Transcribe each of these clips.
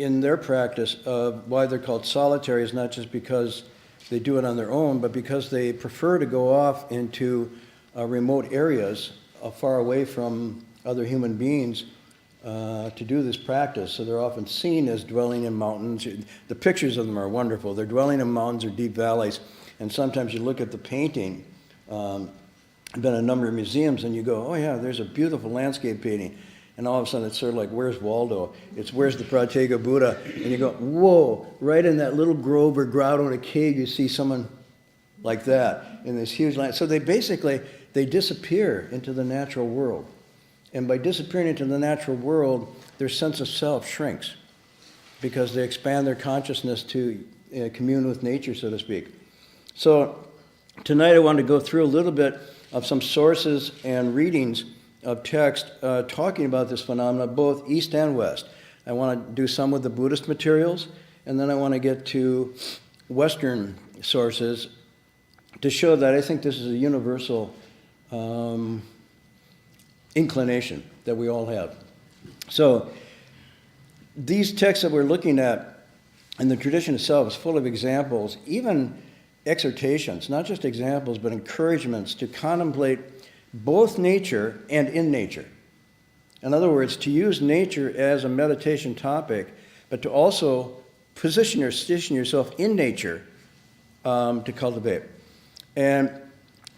in their practice of why they're called solitary is not just because they do it on their own, but because they prefer to go off into remote areas far away from other human beings to do this practice. So they're often seen as dwelling in mountains. The pictures of them are wonderful. They're dwelling in mountains or deep valleys. And sometimes you look at the painting. I've been in a number of museums and you go, oh yeah, there's a beautiful landscape painting. And all of a sudden it's sort of like, where's Waldo? It's where's the Prateka Buddha? And you go, whoa, right in that little grove or grotto in a cave, you see someone like that in this huge land. So they basically, they disappear into the natural world. And by disappearing into the natural world, their sense of self shrinks because they expand their consciousness to commune with nature, so to speak. So tonight I want to go through a little bit of some sources and readings of text talking about this phenomenon, both East and West. I want to do some with the Buddhist materials, and then I want to get to Western sources to show that I think this is a universal inclination that we all have. So these texts that we're looking at, and the tradition itself is full of examples, even exhortations, not just examples, but encouragements to contemplate both nature and in nature. In other words, to use nature as a meditation topic, but to also position yourself in nature to cultivate. And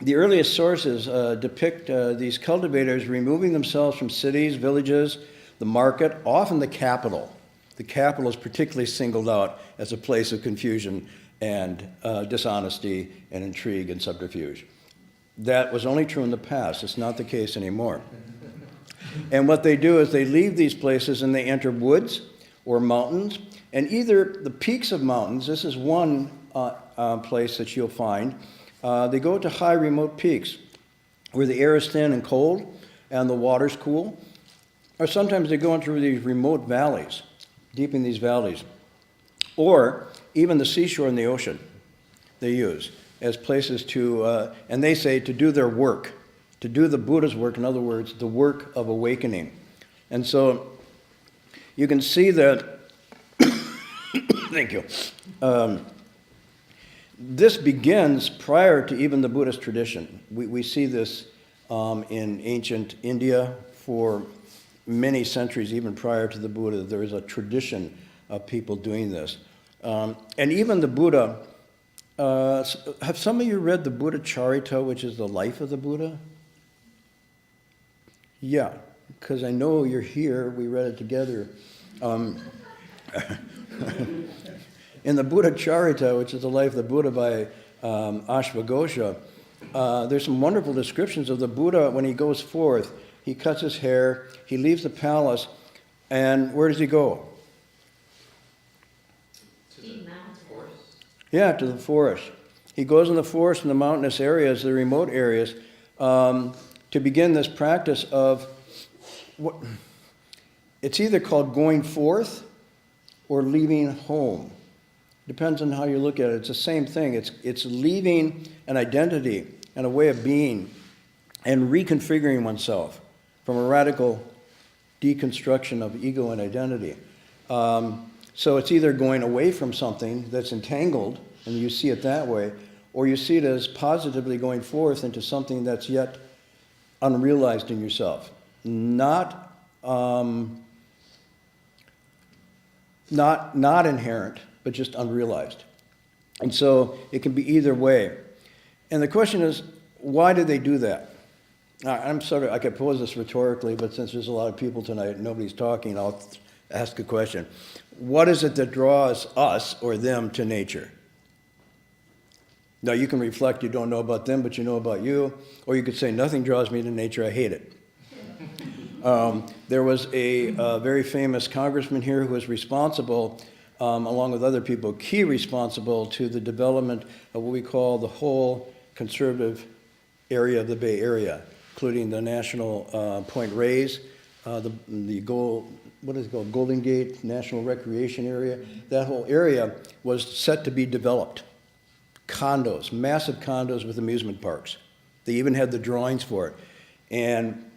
the earliest sources depict these cultivators removing themselves from cities, villages, the market, often the capital. The capital is particularly singled out as a place of confusion and dishonesty and intrigue and subterfuge. That was only true in the past. It's not the case anymore. And what they do is they leave these places and they enter woods or mountains. And either the peaks of mountains, this is one place that you'll find, they go to high remote peaks where the air is thin and cold and the water's cool. Or sometimes they go into these remote valleys, deep in these valleys. Or even the seashore and the ocean they use as places to, and they say to do their work, to do the Buddha's work, in other words, the work of awakening. And so you can see that, thank you, this begins prior to even the Buddhist tradition. We see this in ancient India for many centuries, even prior to the Buddha. There is a tradition of people doing this. And even the Buddha, have some of you read the Buddha Charita, which is the life of the Buddha? Yeah, because I know you're here. We read it together. In the Buddha Charita, which is the life of the Buddha by Ashvaghosha, there's some wonderful descriptions of the Buddha when he goes forth. He cuts his hair, he leaves the palace, and where does he go? Yeah, to the forest. He goes in the forest and the mountainous areas, the remote areas, to begin this practice of what it's either called going forth or leaving home. Depends on how you look at it. It's the same thing. It's leaving an identity and a way of being and reconfiguring oneself from a radical deconstruction of ego and identity. So it's either going away from something that's entangled, and you see it that way, or you see it as positively going forth into something that's yet unrealized in yourself. Not inherent, but just unrealized. And so it can be either way. And the question is, why do they do that? I could pose this rhetorically, but since there's a lot of people tonight and nobody's talking, I'll ask a question. What is it that draws us or them to nature? Now you can reflect, you don't know about them, but you know about you. Or you could say, nothing draws me to nature, I hate it. There was a very famous congressman here who was responsible, along with other people, key responsible to the development of what we call the whole conservative area of the Bay Area, including the National Point Rays, the Golden Gate National Recreation Area. That whole area was set to be developed. Condos, massive condos with amusement parks. They even had the drawings for it. And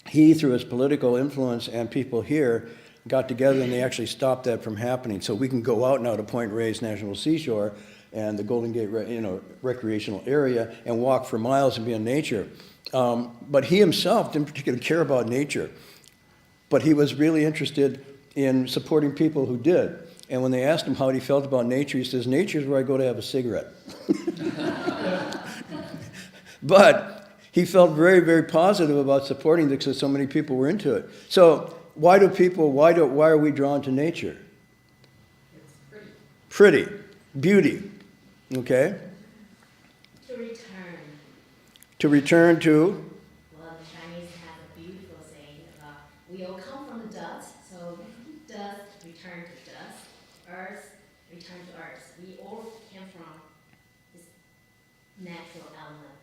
he, through his political influence and people here, got together and they actually stopped that from happening. So we can go out now to Point Reyes National Seashore and the Golden Gate, recreational area and walk for miles and be in nature. But he himself didn't particularly care about nature. But he was really interested in supporting people who did. And when they asked him how he felt about nature, he says, nature is where I go to have a cigarette. But he felt very, very positive about supporting it because so many people were into it. So why are we drawn to nature? It's pretty. Pretty. Beauty. Okay? To return. To return to? Well, the Chinese have a beautiful saying about, we all come from the dust, so dust, return to dust. Earth, return to earth. We all came from this natural element.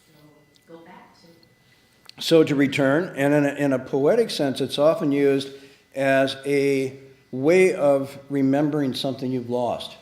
So go back to. So to return, and in a poetic sense, it's often used as a way of remembering something you've lost.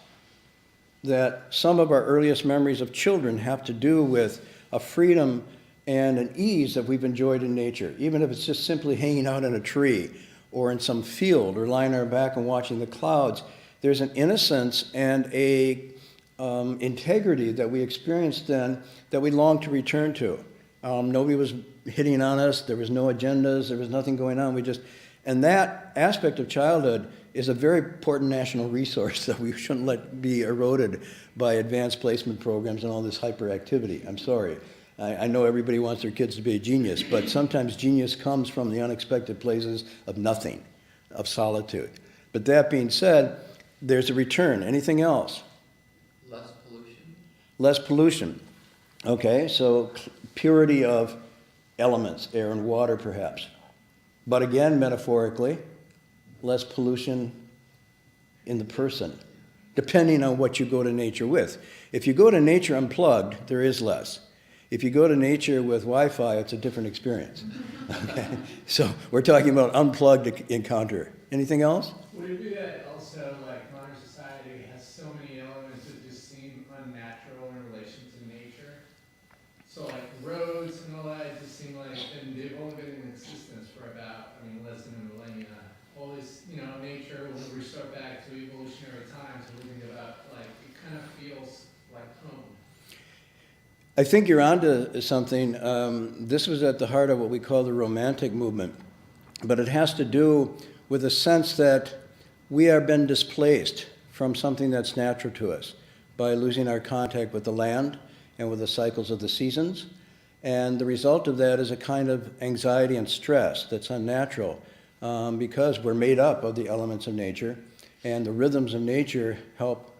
That some of our earliest memories of children have to do with a freedom and an ease that we've enjoyed in nature, even if it's just simply hanging out in a tree or in some field or lying on our back and watching the clouds. There's an innocence and a integrity that we experienced then that we long to return to. Nobody was hitting on us. There was no agendas. There was nothing going on. And that aspect of childhood is a very important national resource that we shouldn't let be eroded by advanced placement programs and all this hyperactivity. I'm sorry. I know everybody wants their kids to be a genius, but sometimes genius comes from the unexpected places of nothing, of solitude. But that being said, there's a return. Anything else? Less pollution. Less pollution. Okay, so purity of elements, air and water perhaps. But again, metaphorically, less pollution in the person, depending on what you go to nature with. If you go to nature unplugged, there is less. If you go to nature with Wi-Fi, it's a different experience. Okay? So we're talking about unplugged encounter. Anything else? Would it be that also, like, modern society has so many elements that just seem unnatural in relation to nature? So, like, roads and all that just seem like, and they've only been in existence for about, less than a millennia. All this, nature, when we restart back to evolutionary times, and we think about, like, it kind of feels like home. I think you're onto something. This was at the heart of what we call the Romantic movement, but it has to do with a sense that we have been displaced from something that's natural to us by losing our contact with the land and with the cycles of the seasons. And the result of that is a kind of anxiety and stress that's unnatural because we're made up of the elements of nature, and the rhythms of nature help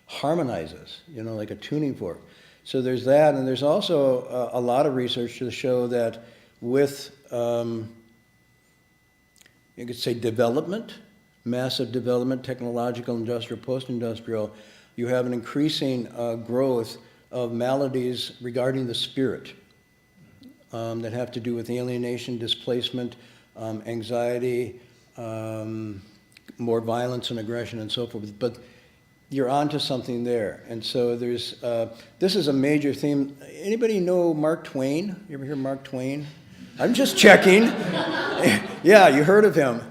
harmonize us, like a tuning fork. So there's that, and there's also a lot of research to show that with, you could say development, massive development, technological, industrial, post-industrial, you have an increasing growth of maladies regarding the spirit that have to do with alienation, displacement, anxiety, more violence and aggression and so forth. But you're onto something there. And so there's, this is a major theme. Anybody know Mark Twain? You ever hear Mark Twain? I'm just checking. Yeah, you heard of him.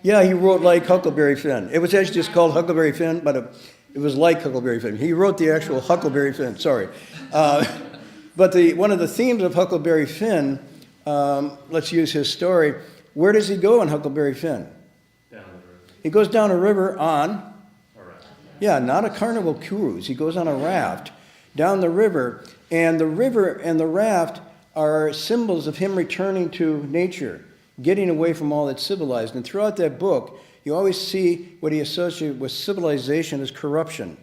Yeah, he wrote like Huckleberry Finn. It was actually just called Huckleberry Finn, but it was like Huckleberry Finn. He wrote the actual Huckleberry Finn, sorry. But one of the themes of Huckleberry Finn, let's use his story. Where does he go in Huckleberry Finn? Down the river. He goes down a river on? A raft. Yeah, not a carnival cruise. He goes on a raft down the river. And the river and the raft are symbols of him returning to nature, getting away from all that's civilized. And throughout that book, you always see what he associated with civilization as corruption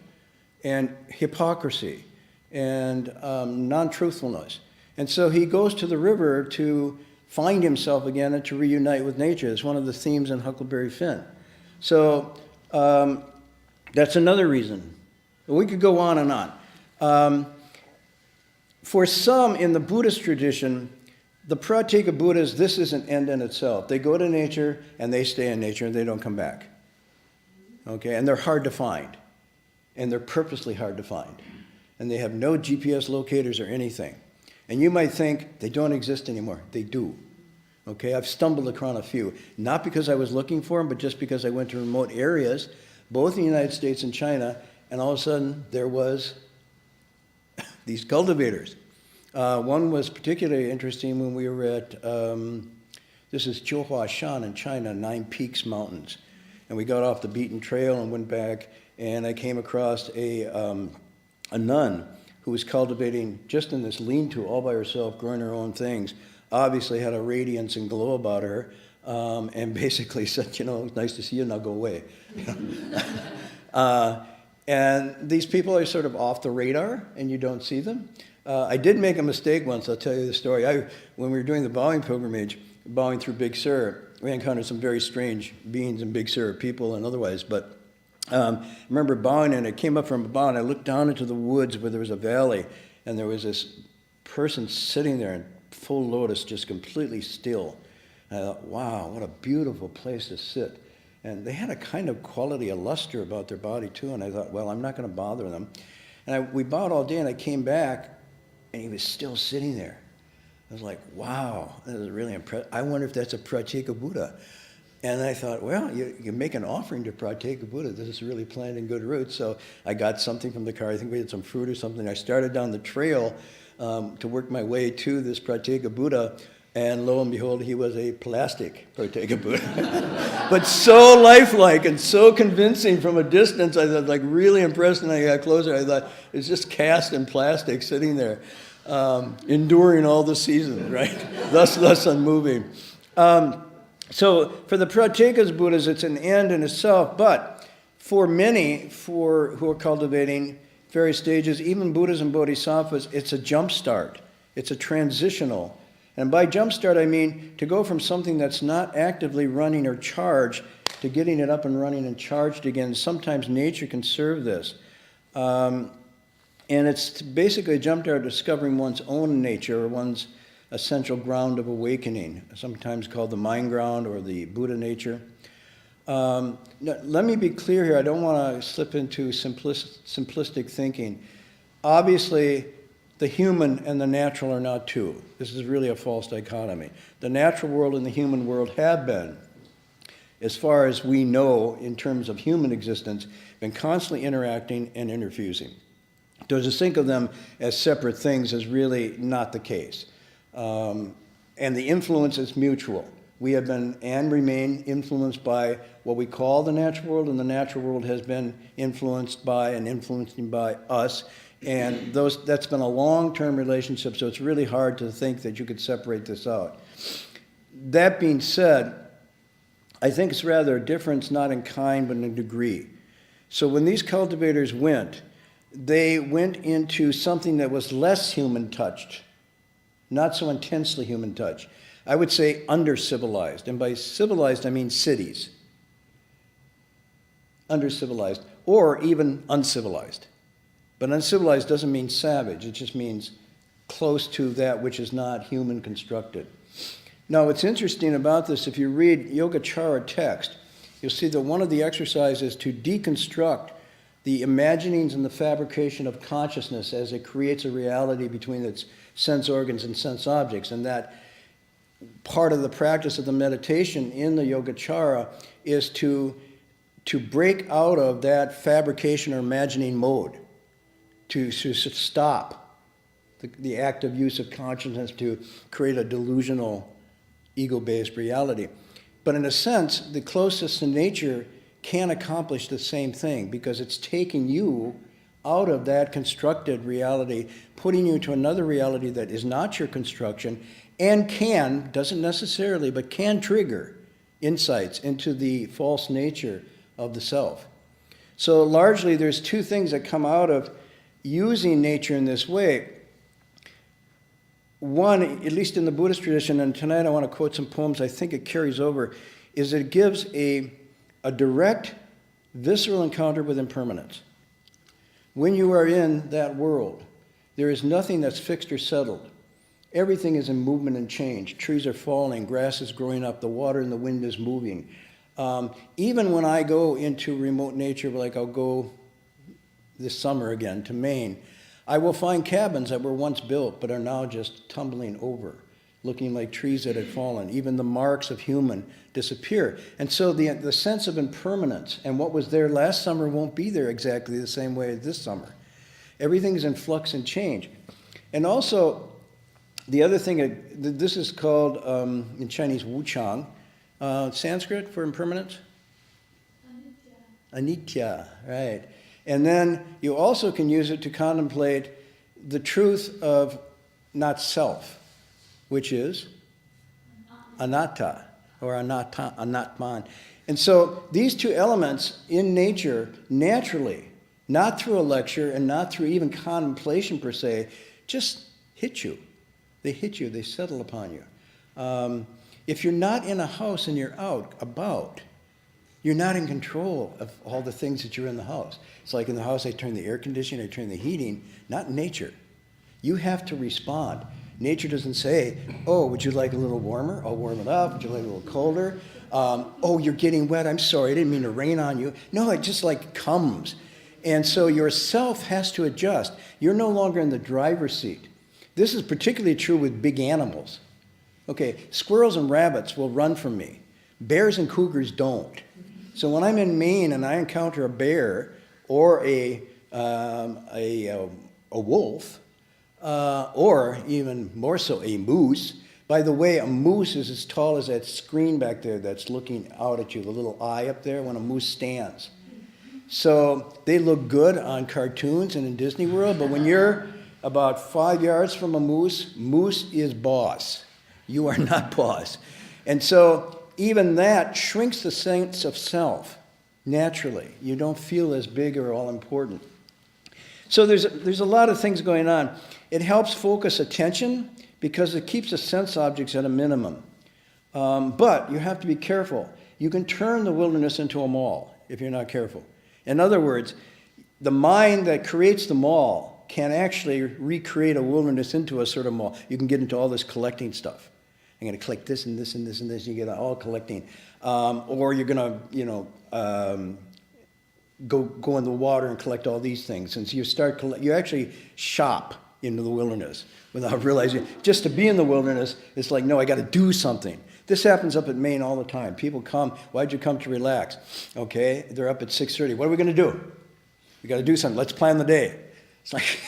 and hypocrisy and non-truthfulness. And so he goes to the river to find himself again and to reunite with nature. It's one of the themes in Huckleberry Finn. So that's another reason. We could go on and on. For some in the Buddhist tradition, the Pratyeka Buddhas, this is an end in itself. They go to nature and they stay in nature and they don't come back. Okay, and they're hard to find. And they're purposely hard to find. And they have no GPS locators or anything. And you might think they don't exist anymore. They do. Okay, I've stumbled across a few, not because I was looking for them, but just because I went to remote areas, both in the United States and China, and all of a sudden there was these cultivators. One was particularly interesting when we were at, this is Jiuhuashan in China, Nine Peaks Mountains. And we got off the beaten trail and went back, and I came across a nun who was cultivating just in this lean-to all by herself, growing her own things. Obviously had a radiance and glow about her, and basically said, you know, nice to see you, now go away. And these people are sort of off the radar, and you don't see them. I did make a mistake once, I'll tell you the story. When we were doing the bowing pilgrimage, bowing through Big Sur, we encountered some very strange beings in Big Sur, people and otherwise, but I remember bowing, and I came up from a bow, and I looked down into the woods where there was a valley, and there was this person sitting there in full lotus, just completely still. And I thought, wow, what a beautiful place to sit. And they had a kind of quality, a luster about their body too, and I thought, well, I'm not going to bother them. And we bowed all day, and I came back, and he was still sitting there. I was like, wow, that was really impressive. I wonder if that's a Pratyeka Buddha. And I thought, well, you make an offering to Pratyeka Buddha. This is really planted in good roots. So I got something from the car. I think we had some fruit or something. I started down the trail to work my way to this Pratyeka Buddha, and lo and behold, he was a plastic Pratyeka Buddha. But so lifelike and so convincing from a distance, I thought, like, really impressed, and I got closer. I thought, it's just cast in plastic sitting there, enduring all the seasons, right? thus unmoving. So for the Pratyeka Buddhas, it's an end in itself, but for many who are cultivating various stages, even Buddhas and Bodhisattvas, it's a jump start. It's a transitional. And by jump start, I mean to go from something that's not actively running or charged to getting it up and running and charged again. Sometimes nature can serve this. And it's basically a jump start discovering one's own nature or one's essential ground of awakening, sometimes called the mind ground or the Buddha nature. Now, let me be clear here. I don't want to slip into simplistic thinking. Obviously, the human and the natural are not two. This is really a false dichotomy. The natural world and the human world have been, as far as we know in terms of human existence, been constantly interacting and interfusing. To just think of them as separate things is really not the case. And the influence is mutual. We have been and remain influenced by what we call the natural world, and the natural world has been influenced by and influencing by us. And that's been a long-term relationship, so it's really hard to think that you could separate this out. That being said, I think it's rather a difference not in kind but in degree. So when these cultivators went, they went into something that was less human-touched, not so intensely human touch. I would say under-civilized. And by civilized, I mean cities. Under-civilized, or even uncivilized. But uncivilized doesn't mean savage. It just means close to that which is not human constructed. Now, what's interesting about this, if you read Yogacara text, you'll see that one of the exercises is to deconstruct the imaginings and the fabrication of consciousness as it creates a reality between its sense organs and sense objects. And that part of the practice of the meditation in the Yogacara is to break out of that fabrication or imagining mode, to stop the active use of consciousness to create a delusional ego-based reality. But in a sense, the closest to nature can accomplish the same thing because it's taking you out of that constructed reality, putting you to another reality that is not your construction and can, doesn't necessarily, but can trigger insights into the false nature of the self. So largely there's two things that come out of using nature in this way. One, at least in the Buddhist tradition, and tonight I want to quote some poems, I think it carries over, is it gives a direct, visceral encounter with impermanence. When you are in that world, there is nothing that's fixed or settled. Everything is in movement and change. Trees are falling, grass is growing up, the water and the wind is moving. Even when I go into remote nature, like I'll go this summer again to Maine, I will find cabins that were once built but are now just tumbling over. looking like trees that had fallen. Even the marks of human disappear. And so the sense of impermanence and what was there last summer won't be there exactly the same way as this summer. Everything's in flux and change. And also, the other thing, this is called, in Chinese, wuchang. Sanskrit for impermanence? Anitya, right. And then you also can use it to contemplate the truth of not self, which is anatta, or anatman. And so these two elements in nature, naturally, not through a lecture and not through even contemplation per se, just hit you. They hit you, they settle upon you. If you're not in a house and you're out, about, you're not in control of all the things that you're in the house. It's like in the house, I turn the air conditioning, I turn the heating, not in nature. You have to respond. Nature doesn't say, oh, would you like a little warmer? I'll warm it up. Would you like a little colder? Oh, you're getting wet. I'm sorry. I didn't mean to rain on you. No, it just like comes. And so your self has to adjust. You're no longer in the driver's seat. This is particularly true with big animals. Okay, squirrels and rabbits will run from me. Bears and cougars don't. So when I'm in Maine and I encounter a bear or a wolf, or even more so a moose. By the way, a moose is as tall as that screen back there that's looking out at you, the little eye up there when a moose stands. So they look good on cartoons and in Disney World, but when you're about 5 yards from a moose, moose is boss. You are not boss. And so even that shrinks the sense of self naturally. You don't feel as big or all important. So there's a lot of things going on. It helps focus attention because it keeps the sense objects at a minimum. But you have to be careful. You can turn the wilderness into a mall if you're not careful. In other words, the mind that creates the mall can actually recreate a wilderness into a sort of mall. You can get into all this collecting stuff. I'm going to collect this and this and this and this. You get all collecting. Or you're going to, go in the water and collect all these things. And so you actually shop into the wilderness without realizing. Just to be in the wilderness, it's like, no, I got to do something. This happens up at Maine all the time. People come, why'd you come to relax? Okay, they're up at 6:30. What are we going to do? We got to do something. Let's plan the day. It's like,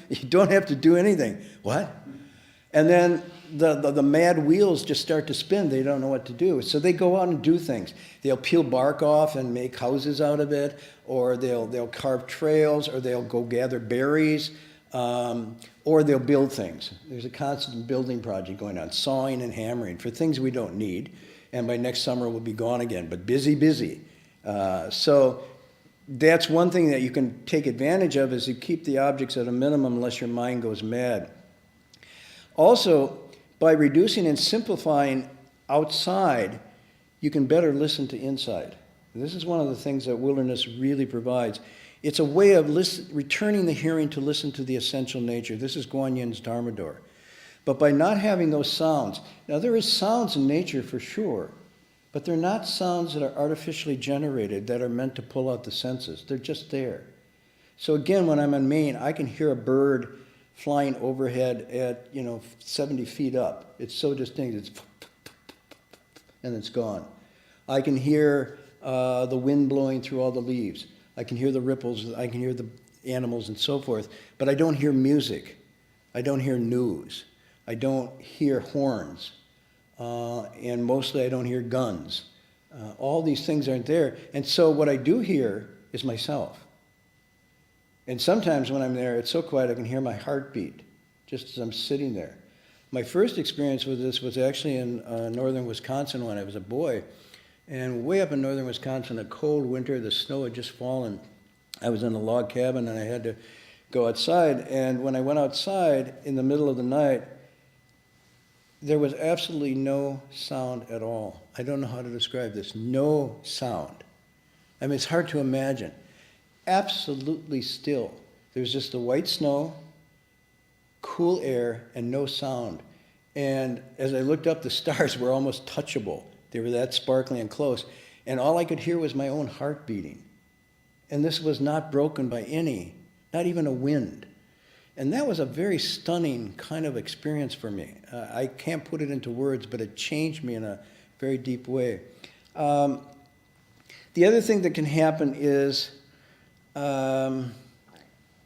you don't have to do anything. What? And then the mad wheels just start to spin. They don't know what to do. So they go out and do things. They'll peel bark off and make houses out of it, or they'll carve trails, or they'll go gather berries, or they'll build things. There's a constant building project going on, sawing and hammering for things we don't need. And by next summer, we'll be gone again, but busy. So that's one thing that you can take advantage of, is you keep the objects at a minimum unless your mind goes mad. Also, by reducing and simplifying outside, you can better listen to inside. This is one of the things that wilderness really provides. It's a way of returning the hearing to listen to the essential nature. This is Guan Yin's Dharma door. But by not having those sounds, now there is sounds in nature for sure, but they're not sounds that are artificially generated that are meant to pull out the senses. They're just there. So again, when I'm in Maine, I can hear a bird flying overhead at 70 feet up. It's so distinct. It's and it's gone. I can hear the wind blowing through all the leaves. I can hear the ripples. I can hear the animals and so forth. But I don't hear music. I don't hear news. I don't hear horns. And mostly I don't hear guns. All these things aren't there. And so what I do hear is myself. And sometimes when I'm there, it's so quiet I can hear my heartbeat just as I'm sitting there. My first experience with this was actually in northern Wisconsin when I was a boy. And way up in northern Wisconsin, a cold winter, the snow had just fallen. I was in a log cabin and I had to go outside. And when I went outside in the middle of the night, there was absolutely no sound at all. I don't know how to describe this. No sound. I mean, it's hard to imagine. Absolutely still. There's just the white snow, cool air, and no sound. And as I looked up, the stars were almost touchable. They were that sparkly and close. And all I could hear was my own heart beating. And this was not broken by not even a wind. And that was a very stunning kind of experience for me. I can't put it into words, but it changed me in a very deep way. The other thing that can happen is it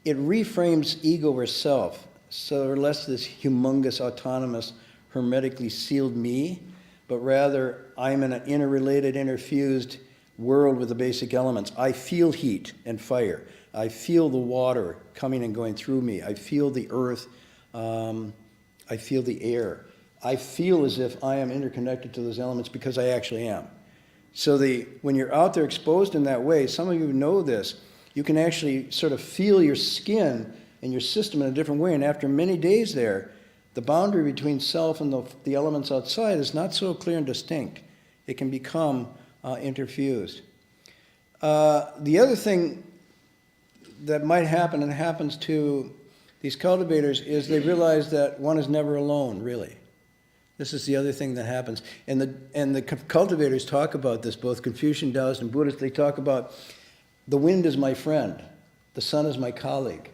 reframes ego or self. So less this humongous, autonomous, hermetically sealed me, but rather I'm in an interrelated, interfused world with the basic elements. I feel heat and fire. I feel the water coming and going through me. I feel the earth. I feel the air. I feel as if I am interconnected to those elements because I actually am. So when you're out there exposed in that way, some of you know this, you can actually sort of feel your skin and your system in a different way. And after many days there, the boundary between self and the elements outside is not so clear and distinct. It can become interfused. The other thing that might happen, and happens to these cultivators, is they realize that one is never alone, really. This is the other thing that happens. And the cultivators talk about this, both Confucian, Taoist, and Buddhist. They talk about the wind is my friend, the sun is my colleague,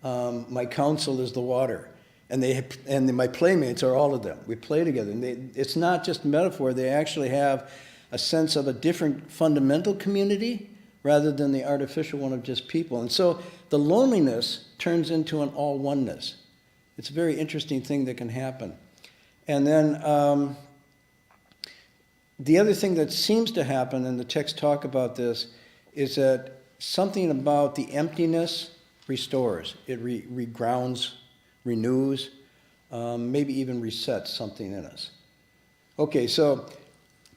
my counsel is the water. And my playmates are all of them. We play together. And it's not just metaphor. They actually have a sense of a different fundamental community rather than the artificial one of just people. And so the loneliness turns into an all-oneness. It's a very interesting thing that can happen. And then the other thing that seems to happen, and the texts talk about this, is that something about the emptiness restores. It regrounds, renews, maybe even resets something in us. Okay, so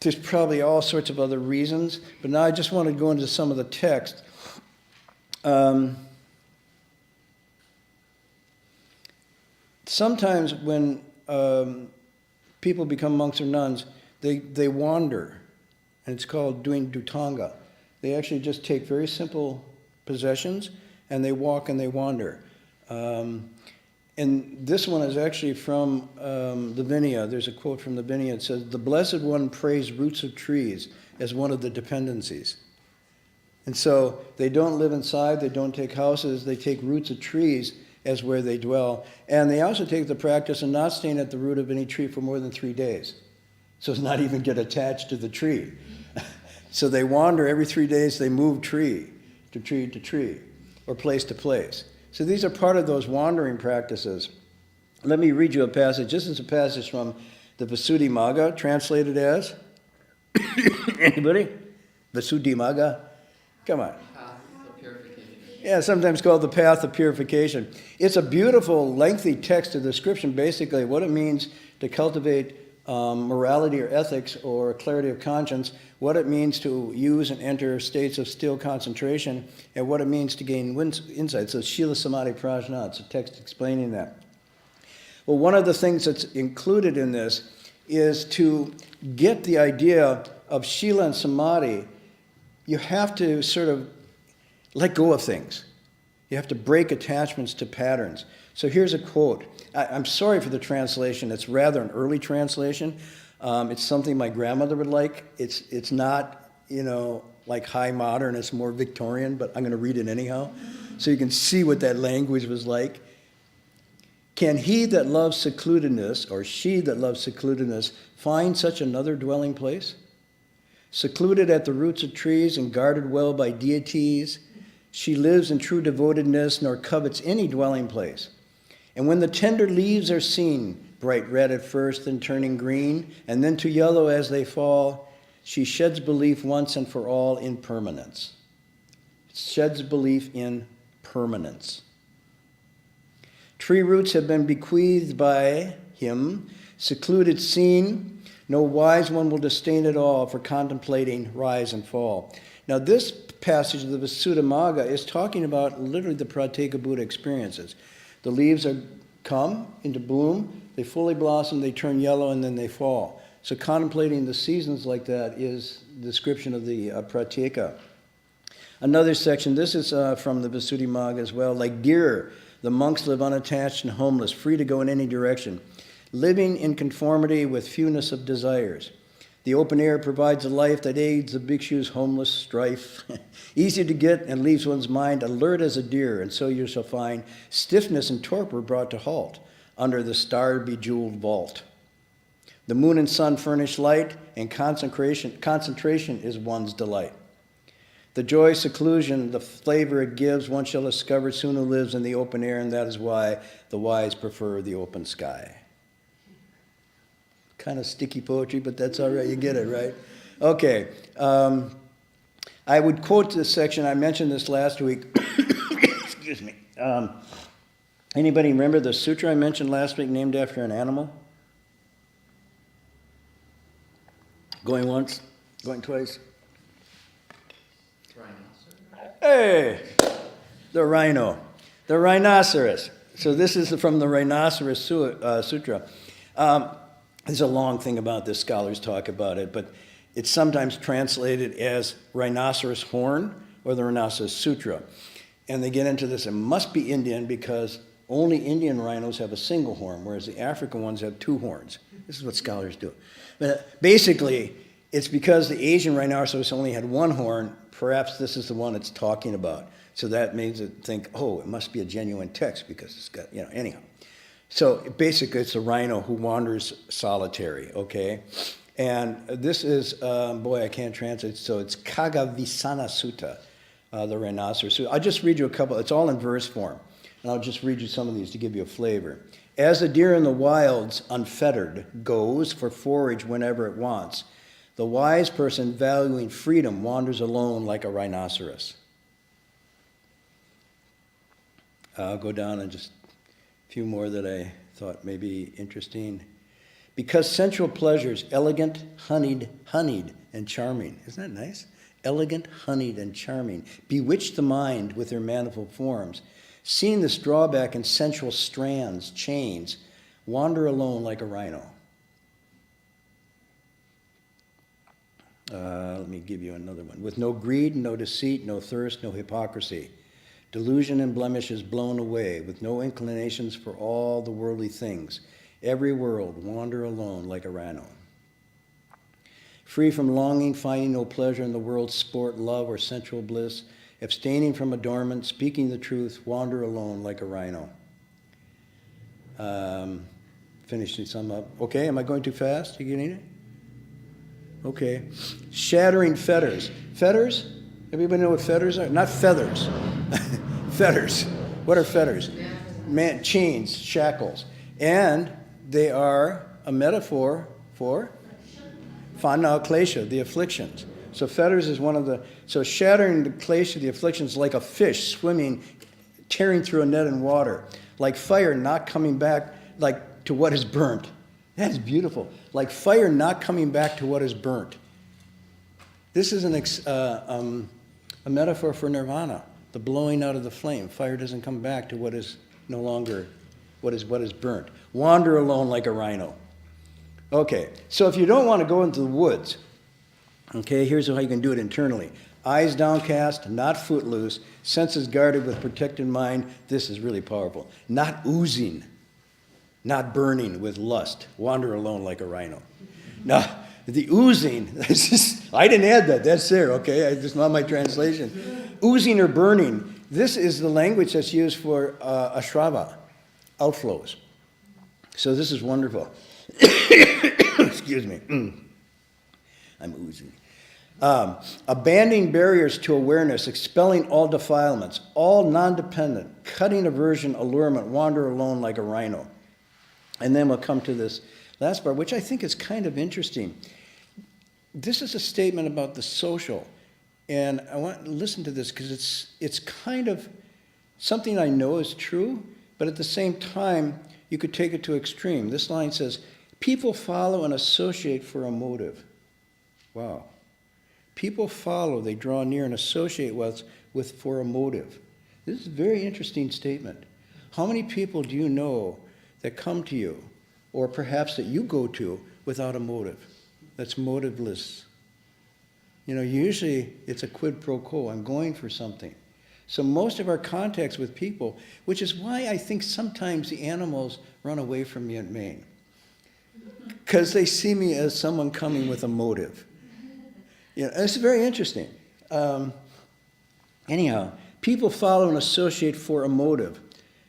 there's probably all sorts of other reasons, but now I just want to go into some of the text. Sometimes when people become monks or nuns, they wander, and it's called doing dhutanga. They actually just take very simple possessions, and they walk and they wander. And this one is actually from the Vinaya. There's a quote from the Vinaya. It says, "The Blessed One prays roots of trees as one of the dependencies." And so they don't live inside, they don't take houses, they take roots of trees as where they dwell. And they also take the practice of not staying at the root of any tree for more than 3 days. So as not even get attached to the tree. So they wander every 3 days, they move tree to tree to tree, or place to place. So these are part of those wandering practices. Let me read you a passage. This is a passage from the Visuddhimagga, translated as? Anybody? Visuddhimagga? Come on. Path of purification. Yeah, sometimes called the Path of Purification. It's a beautiful, lengthy text of description, basically, what it means to cultivate morality or ethics or clarity of conscience, what it means to use and enter states of still concentration, and what it means to gain insight. So Sheila Samadhi Prajna, it's a text explaining that. Well, one of the things that's included in this is to get the idea of Sheila and Samadhi, you have to sort of let go of things. You have to break attachments to patterns. So here's a quote. I'm sorry for the translation. It's rather an early translation. It's something my grandmother would like. It's not, like high modern. It's more Victorian, but I'm going to read it anyhow so you can see what that language was like. "Can he that loves secludedness, or she that loves secludedness, find such another dwelling place? Secluded at the roots of trees and guarded well by deities, she lives in true devotedness, nor covets any dwelling place. And when the tender leaves are seen, bright red at first, then turning green, and then to yellow as they fall, she sheds belief once and for all in permanence." Sheds belief in permanence. "Tree roots have been bequeathed by him, secluded seen, no wise one will disdain it all for contemplating rise and fall." Now this passage of the Visuddhimagga is talking about literally the Prateka Buddha experiences. The leaves come into bloom, they fully blossom, they turn yellow, and then they fall. So contemplating the seasons like that is the description of the Prateka. Another section, this is from the Visuddhimagga as well. "Like deer, the monks live unattached and homeless, free to go in any direction, living in conformity with fewness of desires. The open air provides a life that aids the bhikshu's homeless strife. Easy to get and leaves one's mind alert as a deer, and so you shall find stiffness and torpor brought to halt under the star-bejeweled vault. The moon and sun furnish light, and concentration is one's delight. The joy, seclusion, the flavor it gives, one shall discover soon who lives in the open air, and that is why the wise prefer the open sky. Kind of sticky poetry, but that's all right. You get it, right? Okay. I would quote this section. I mentioned this last week. Excuse me. Anybody remember the sutra I mentioned last week named after an animal? Going once? Going twice? Rhinoceros. Hey! The rhino. The rhinoceros. So this is from the Rhinoceros Sutra. There's a long thing about this. Scholars talk about it, but it's sometimes translated as rhinoceros horn or the Rhinoceros Sutra. And they get into this. It must be Indian because only Indian rhinos have a single horn, whereas the African ones have two horns. This is what scholars do. But basically, it's because the Asian rhinoceros only had one horn. Perhaps this is the one it's talking about. So that makes it think, oh, it must be a genuine text because it's got, anyhow. So basically, it's a rhino who wanders solitary, okay? And this is, I can't translate. So it's Kagavisana Sutta, the Rhinoceros Sutta. I'll just read you a couple. It's all in verse form. And I'll just read you some of these to give you a flavor. As the deer in the wilds, unfettered, goes for forage whenever it wants, the wise person valuing freedom wanders alone like a rhinoceros. I'll go down and just few more that I thought may be interesting. Because sensual pleasures, elegant, honeyed, and charming. Isn't that nice? Elegant, honeyed, and charming. Bewitch the mind with their manifold forms. Seeing this drawback in sensual strands, chains, wander alone like a rhino. Let me give you another one. With no greed, no deceit, no thirst, no hypocrisy. Delusion and blemish is blown away, with no inclinations for all the worldly things. Every world wander alone like a rhino. Free from longing, finding no pleasure in the world's sport, love, or sensual bliss. Abstaining from adornment, speaking the truth, wander alone like a rhino. Finishing some up. Okay, am I going too fast? You getting it? Okay. Shattering fetters. Fetters? Everybody know what fetters are? Not feathers. Fetters. What are fetters? Chains, shackles. And they are a metaphor for Fana klesha, the afflictions. So fetters is one of the, so shattering the klesha, the afflictions, like a fish swimming, tearing through a net in water. Like fire not coming back, like to what is burnt. That is beautiful. Like fire not coming back to what is burnt. This is a metaphor for nirvana, the blowing out of the flame. Fire doesn't come back to what is no longer, what is burnt. Wander alone like a rhino. Okay, so if you don't want to go into the woods, okay, here's how you can do it internally. Eyes downcast, not footloose, senses guarded with protected mind. This is really powerful. Not oozing, not burning with lust. Wander alone like a rhino. Now, the oozing, I didn't add that. That's there, okay? It's not my translation. Oozing or burning, this is the language that's used for ashrava, outflows. So this is wonderful. Excuse me. I'm oozing. Abandoning barriers to awareness, expelling all defilements, all non-dependent, cutting aversion, allurement, wander alone like a rhino. And then we'll come to this last part, which I think is kind of interesting. This is a statement about the social. And I want to listen to this because it's kind of something I know is true, but at the same time, you could take it to extreme. This line says, people follow and associate for a motive. Wow. People follow, they draw near and associate with for a motive. This is a very interesting statement. How many people do you know that come to you, or perhaps that you go to without a motive? That's motiveless. You know, usually it's a quid pro quo. I'm going for something. So most of our contacts with people, which is why I think sometimes the animals run away from me in Maine. because they see me as someone coming with a motive. You know, it's very interesting. Anyhow, people follow and associate for a motive.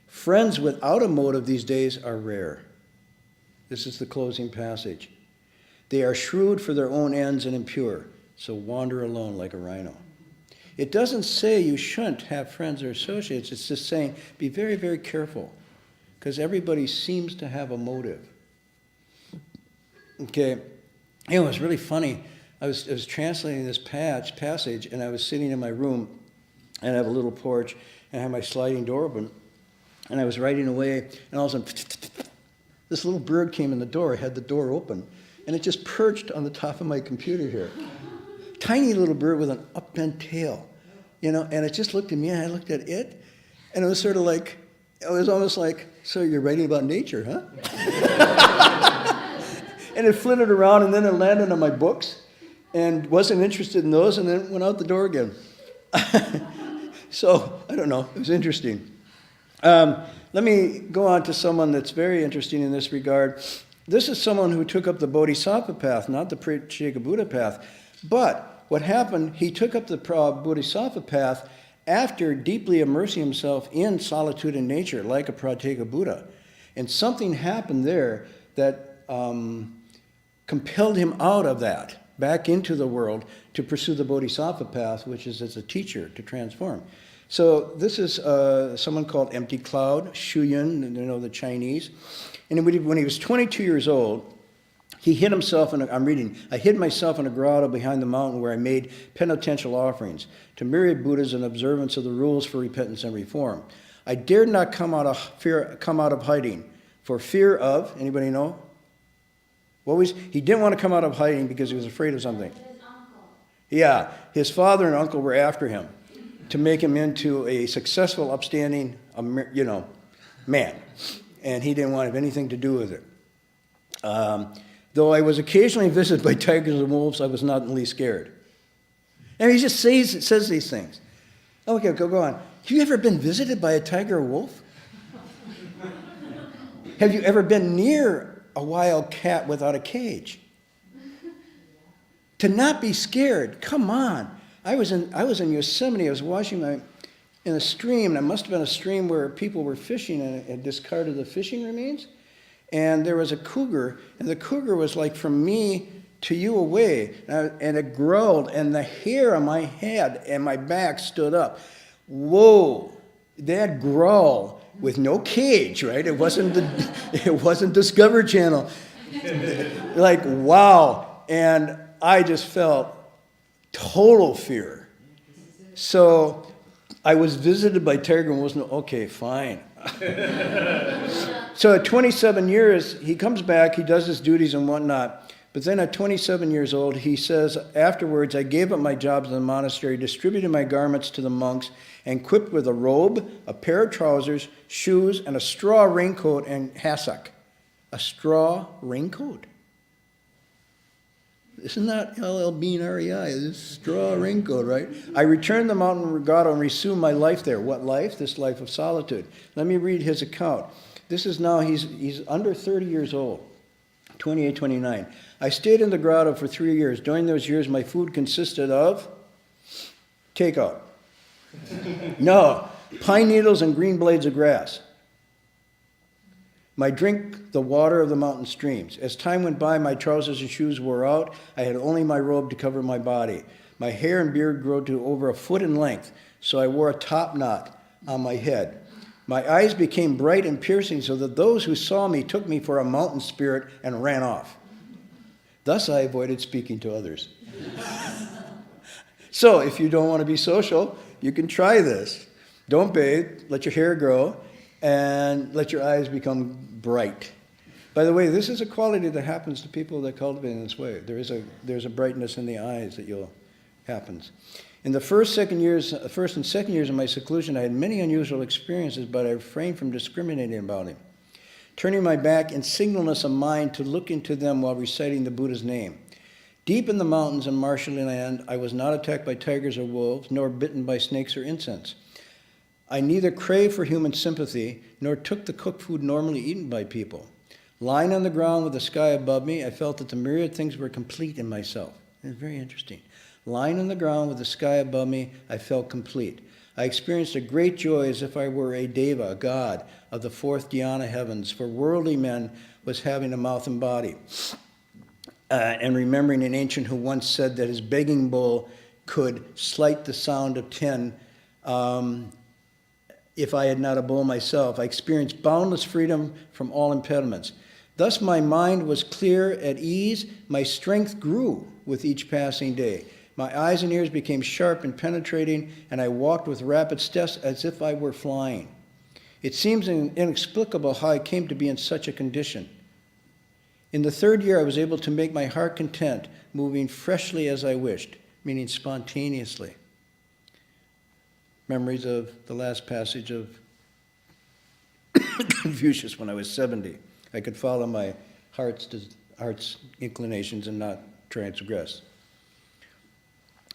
Friends without a motive these days are rare. This is the closing passage. They are shrewd for their own ends and impure, so wander alone like a rhino. It doesn't say you shouldn't have friends or associates. It's just saying be very, very careful, because everybody seems to have a motive. Okay, it was really funny. I was translating this passage, and I was sitting in my room, and I have a little porch, and I have my sliding door open, and I was writing away, and all of a sudden, this little bird came in the door. I had the door open, and it just perched on the top of my computer here. Tiny little bird with an upbent tail, you know, and it just looked at me, and I looked at it, and it was sort of like, it was almost like, so you're writing about nature, huh? And it flitted around, and then it landed on my books, and wasn't interested in those, and then went out the door again. So, I don't know, it was interesting. Let me go on to someone that's very interesting in this regard. This is someone who took up the Bodhisattva path, not the Pratyeka Buddha path. But what happened, he took up the Bodhisattva path after deeply immersing himself in solitude and nature, like a Pratyeka Buddha. And something happened there that compelled him out of that, back into the world, to pursue the Bodhisattva path, which is as a teacher, to transform. So this is someone called Empty Cloud, Shuyun, you know, the Chinese. And when he was 22 years old, he hid himself I hid myself in a grotto behind the mountain where I made penitential offerings to myriad Buddhas in observance of the rules for repentance and reform. I dared not come out of hiding for fear of, anybody know? He didn't want to come out of hiding because he was afraid of something. His uncle. Yeah, his father and uncle were after him to make him into a successful, upstanding, man. And he didn't want to have anything to do with it. Though I was occasionally visited by tigers and wolves, I was not in the least scared. And he just says these things. Okay, go on. Have you ever been visited by a tiger or wolf? Have you ever been near a wild cat without a cage? To not be scared, come on. I was in Yosemite. I was washing in a stream, and it must have been a stream where people were fishing and had discarded the fishing remains. And there was a cougar, and the cougar was like from me to you away, and it growled, and the hair on my head and my back stood up. Whoa, that growl with no cage, right? It wasn't Discovery Channel. Like, wow. And I just felt total fear. So I was visited by tiger and wasn't, okay, fine. So at 27 years, he comes back, he does his duties and whatnot. But then at 27 years old, he says, afterwards, I gave up my jobs in the monastery, distributed my garments to the monks, and equipped with a robe, a pair of trousers, shoes, and a straw raincoat and hassock. A straw raincoat? Isn't that LLBeanREI? This is straw raincoat, right? I returned to the mountain Regatta and resumed my life there. What life? This life of solitude. Let me read his account. This is now, he's under 30 years old, 28, 29. I stayed in the grotto for 3 years. During those years, my food consisted of takeout. No, pine needles and green blades of grass. My drink, the water of the mountain streams. As time went by, my trousers and shoes wore out. I had only my robe to cover my body. My hair and beard grew to over 1 foot in length, so I wore a top knot on my head. My eyes became bright and piercing so that those who saw me took me for a mountain spirit and ran off. Thus I avoided speaking to others. So if you don't want to be social, you can try this. Don't bathe, let your hair grow, and let your eyes become bright. By the way, this is a quality that happens to people that cultivate in this way. There's a brightness in the eyes that happens. In the first and second years of my seclusion, I had many unusual experiences, but I refrained from discriminating about him, turning my back in singleness of mind to look into them while reciting the Buddha's name. Deep in the mountains and marshy land, I was not attacked by tigers or wolves, nor bitten by snakes or insects. I neither craved for human sympathy, nor took the cooked food normally eaten by people. Lying on the ground with the sky above me, I felt that the myriad things were complete in myself. It's very interesting. Lying on the ground with the sky above me, I felt complete. I experienced a great joy as if I were a deva, a god of the fourth dhyana heavens, for worldly men was having a mouth and body. And remembering an ancient who once said that his begging bowl could slight the sound of 10 if I had not a bowl myself, I experienced boundless freedom from all impediments. Thus my mind was clear, at ease, my strength grew with each passing day. My eyes and ears became sharp and penetrating, and I walked with rapid steps as if I were flying. It seems inexplicable how I came to be in such a condition. In the third year, I was able to make my heart content, moving freshly as I wished, meaning spontaneously. Memories of the last passage of Confucius when I was 70. I could follow my heart's inclinations and not transgress.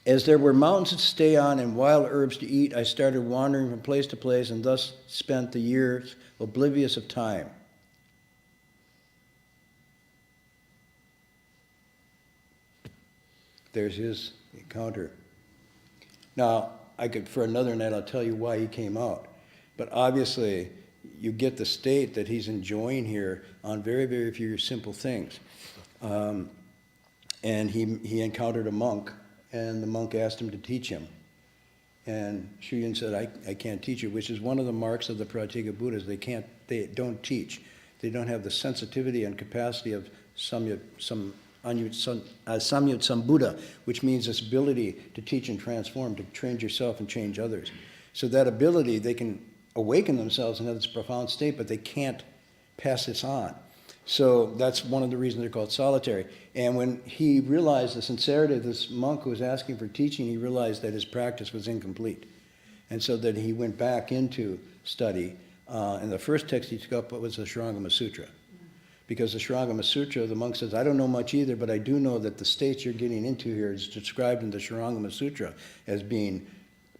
As there were mountains to stay on and wild herbs to eat, I started wandering from place to place and thus spent the years oblivious of time. There's his encounter. Now, I could, for another night, I'll tell you why he came out. But obviously, you get the state that he's enjoying here on very, very few simple things. And he encountered a monk, and the monk asked him to teach him. And Shuyan said, I can't teach you, which is one of the marks of the Pratyeka Buddhas. They don't teach. They don't have the sensitivity and capacity of Samyut Sambuddha, which means this ability to teach and transform, to change yourself and change others. So that ability, they can awaken themselves into this profound state, but they can't pass this on. So that's one of the reasons they're called solitary. And when he realized the sincerity of this monk who was asking for teaching, he realized that his practice was incomplete. And so that he went back into study. And the first text he took up was the Shurangama Sutra. Because the Shurangama Sutra, the monk says, I don't know much either, but I do know that the states you're getting into here is described in the Shurangama Sutra as being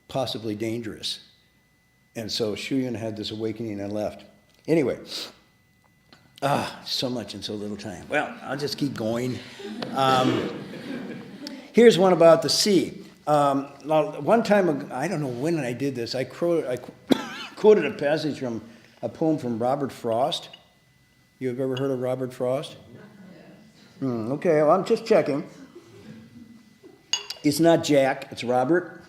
possibly dangerous. And so Shuyan had this awakening and left. Anyway, so much in so little time. Well, I'll just keep going. Here's one about the sea. One time, I don't know when I did this, I quoted a passage from a poem from Robert Frost. You have ever heard of Robert Frost? Okay, well, I'm just checking. It's not Jack, it's Robert.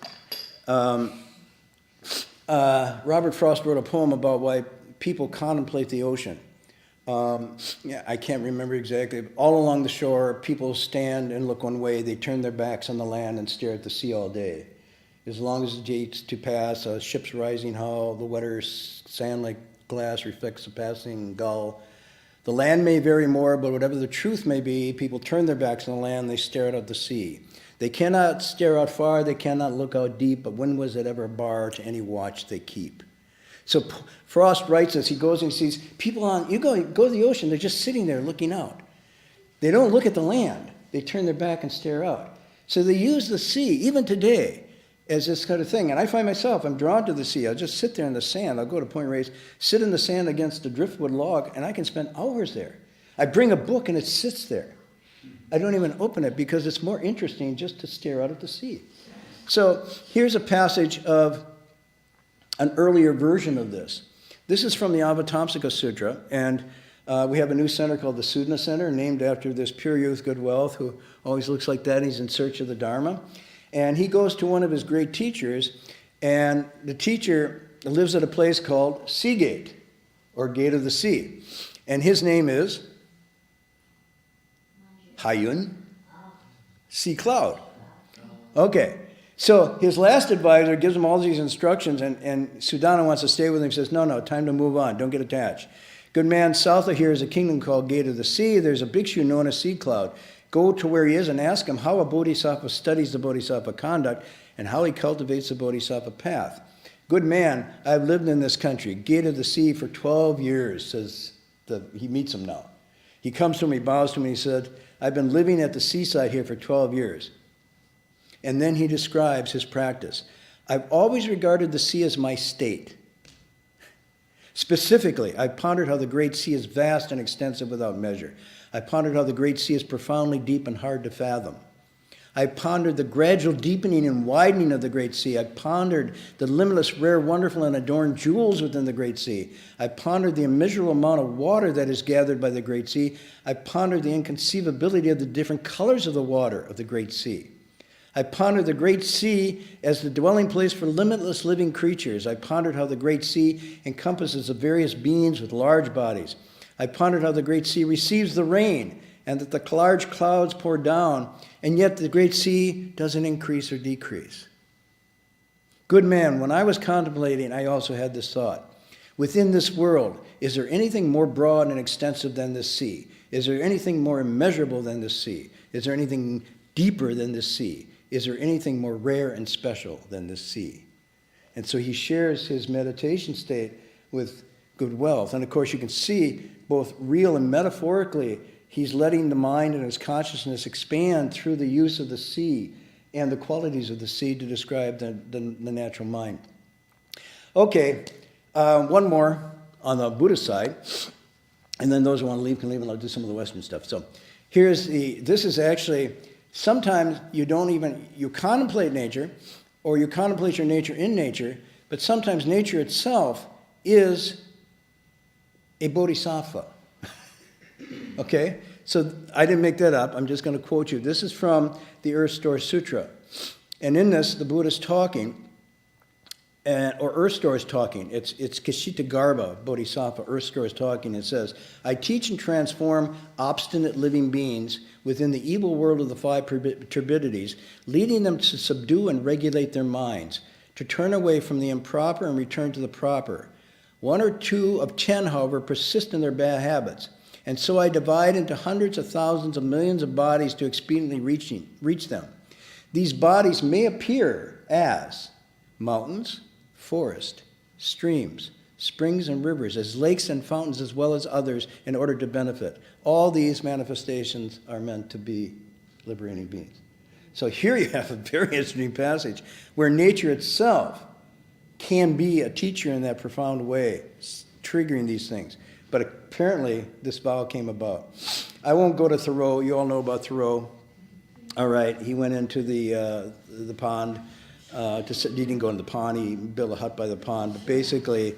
Robert Frost wrote a poem about why people contemplate the ocean. I can't remember exactly. All along the shore, people stand and look one way. They turn their backs on the land and stare at the sea all day. As long as it takes to pass, a ship's rising hull, the water sand like glass reflects the passing gull. The land may vary more, but whatever the truth may be, people turn their backs on the land, they stare out at the sea. They cannot stare out far, they cannot look out deep, but when was it ever a bar to any watch they keep? So Frost writes this, he goes and he sees people you go to the ocean, they're just sitting there looking out. They don't look at the land, they turn their back and stare out. So they use the sea, even today, as this kind of thing. And I find myself, I'm drawn to the sea. I'll just sit there in the sand. I'll go to Point Reyes, sit in the sand against a driftwood log, and I can spend hours there. I bring a book and it sits there. I don't even open it because it's more interesting just to stare out at the sea. So here's a passage of an earlier version of this. This is from the Avatamsaka Sutra, and we have a new center called the Sudna Center, named after this pure youth, good wealth, who always looks like that. He's in search of the Dharma. And he goes to one of his great teachers, and the teacher lives at a place called Seagate, or Gate of the Sea. And his name is Hayun Sea Cloud. Okay, so his last advisor gives him all these instructions, and Sudana wants to stay with him. He says, no, time to move on. Don't get attached. Good man, south of here is a kingdom called Gate of the Sea. There's a bhikshu known as Sea Cloud. Go to where he is and ask him how a bodhisattva studies the bodhisattva conduct and how he cultivates the bodhisattva path. Good man, I've lived in this country, Gate of the Sea, for 12 years, he meets him now. He comes to him, he bows to him, and he said, I've been living at the seaside here for 12 years. And then he describes his practice. I've always regarded the sea as my state. Specifically, I pondered how the great sea is vast and extensive without measure. I pondered how the great sea is profoundly deep and hard to fathom. I pondered the gradual deepening and widening of the great sea. I pondered the limitless, rare, wonderful, and adorned jewels within the great sea. I pondered the immeasurable amount of water that is gathered by the great sea. I pondered the inconceivability of the different colors of the water of the great sea. I pondered the great sea as the dwelling place for limitless living creatures. I pondered how the great sea encompasses the various beings with large bodies. I pondered how the great sea receives the rain and that the large clouds pour down, and yet the great sea doesn't increase or decrease. Good man, when I was contemplating, I also had this thought. Within this world, is there anything more broad and extensive than this sea? Is there anything more immeasurable than this sea? Is there anything deeper than this sea? Is there anything more rare and special than this sea? And so he shares his meditation state with good wealth. And of course, you can see both real and metaphorically, he's letting the mind and his consciousness expand through the use of the sea and the qualities of the sea to describe the natural mind. Okay, one more on the Buddhist side, and then those who want to leave can leave, and I'll do some of the Western stuff. So this is actually, sometimes you contemplate nature, or you contemplate your nature in nature, but sometimes nature itself is a bodhisattva. Okay? So I didn't make that up. I'm just going to quote you. This is from the Earth Store Sutra. And in this, the Buddha is talking, or Earth Store is talking. It's Kshitagarbha, Bodhisattva. Earth Store is talking. It says, I teach and transform obstinate living beings within the evil world of the five turbidities, leading them to subdue and regulate their minds, to turn away from the improper and return to the proper. 1 or 2 of 10, however, persist in their bad habits. And so I divide into hundreds of thousands of millions of bodies to expediently reach them. These bodies may appear as mountains, forests, streams, springs and rivers, as lakes and fountains, as well as others, in order to benefit. All these manifestations are meant to be liberating beings. So here you have a very interesting passage where nature itself can be a teacher in that profound way, triggering these things. But apparently, this vow came about. I won't go to Thoreau. You all know about Thoreau. All right, he went into the pond. He didn't go into the pond. He built a hut by the pond. But basically,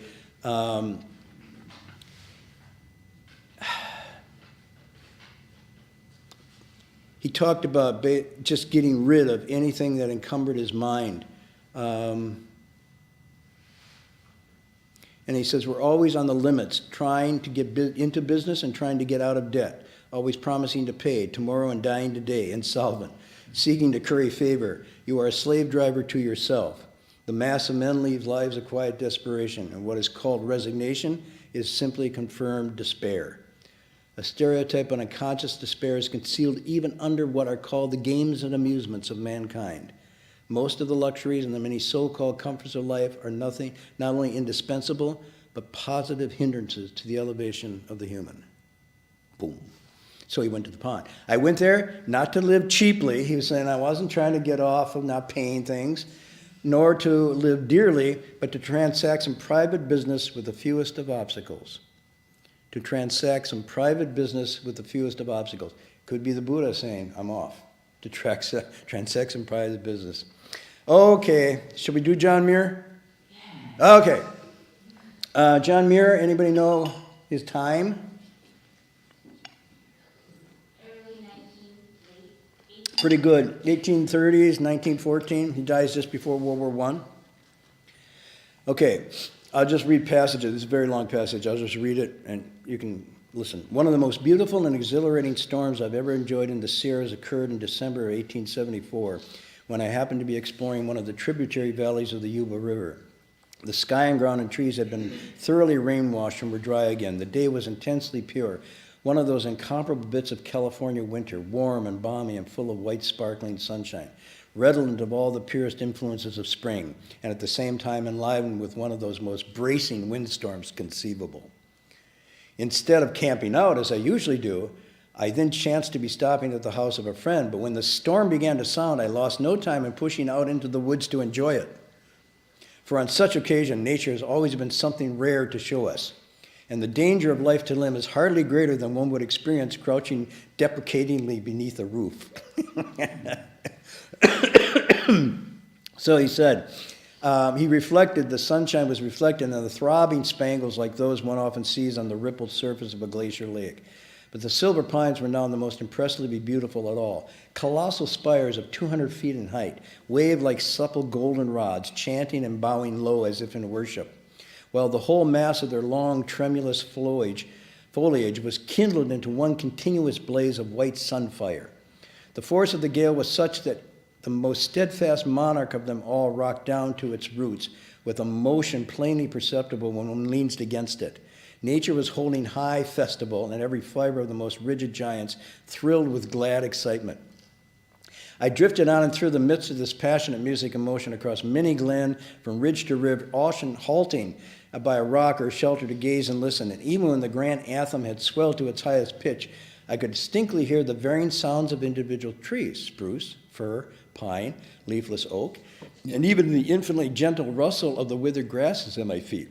he talked about just getting rid of anything that encumbered his mind. And he says, we're always on the limits, trying to get into business and trying to get out of debt, always promising to pay tomorrow and dying today, insolvent, seeking to curry favor. You are a slave driver to yourself. The mass of men lead lives of quiet desperation, and what is called resignation is simply confirmed despair. A stereotype on unconscious despair is concealed even under what are called the games and amusements of mankind. Most of the luxuries and the many so-called comforts of life are not only indispensable, but positive hindrances to the elevation of the human. Boom. So he went to the pond. I went there not to live cheaply. He was saying I wasn't trying to get off of not paying things, nor to live dearly, but to transact some private business with the fewest of obstacles. To transact some private business with the fewest of obstacles. Could be the Buddha saying, I'm off. To transact some private business. Okay, should we do John Muir? Yeah. Okay. John Muir, anybody know his time? Early 1930s. Pretty good. 1830s, 1914. He dies just before World War I. Okay, I'll just read passages. This is a very long passage. I'll just read it and you can listen. One of the most beautiful and exhilarating storms I've ever enjoyed in the Sierras occurred in December of 1874 when I happened to be exploring one of the tributary valleys of the Yuba River. The sky and ground and trees had been thoroughly rainwashed and were dry again. The day was intensely pure, one of those incomparable bits of California winter, warm and balmy and full of white sparkling sunshine, redolent of all the purest influences of spring, and at the same time enlivened with one of those most bracing windstorms conceivable. Instead of camping out, as I usually do, I then chanced to be stopping at the house of a friend, but when the storm began to sound, I lost no time in pushing out into the woods to enjoy it. For on such occasion, nature has always been something rare to show us, and the danger of life to limb is hardly greater than one would experience crouching deprecatingly beneath a roof. So he said, he reflected, the sunshine was reflected on the throbbing spangles like those one often sees on the rippled surface of a glacier lake. But the silver pines were now the most impressively beautiful of all. Colossal spires of 200 feet in height waved like supple golden rods, chanting and bowing low as if in worship, while the whole mass of their long, tremulous foliage was kindled into one continuous blaze of white sunfire. The force of the gale was such that the most steadfast monarch of them all rocked down to its roots with a motion plainly perceptible when one leans against it. Nature was holding high festival, and every fiber of the most rigid giants thrilled with glad excitement. I drifted on and through the midst of this passionate music and motion across many glen, from ridge to ridge, often halting by a rock or shelter to gaze and listen. And even when the grand anthem had swelled to its highest pitch, I could distinctly hear the varying sounds of individual trees, spruce, fir, pine, leafless oak, and even the infinitely gentle rustle of the withered grasses at my feet.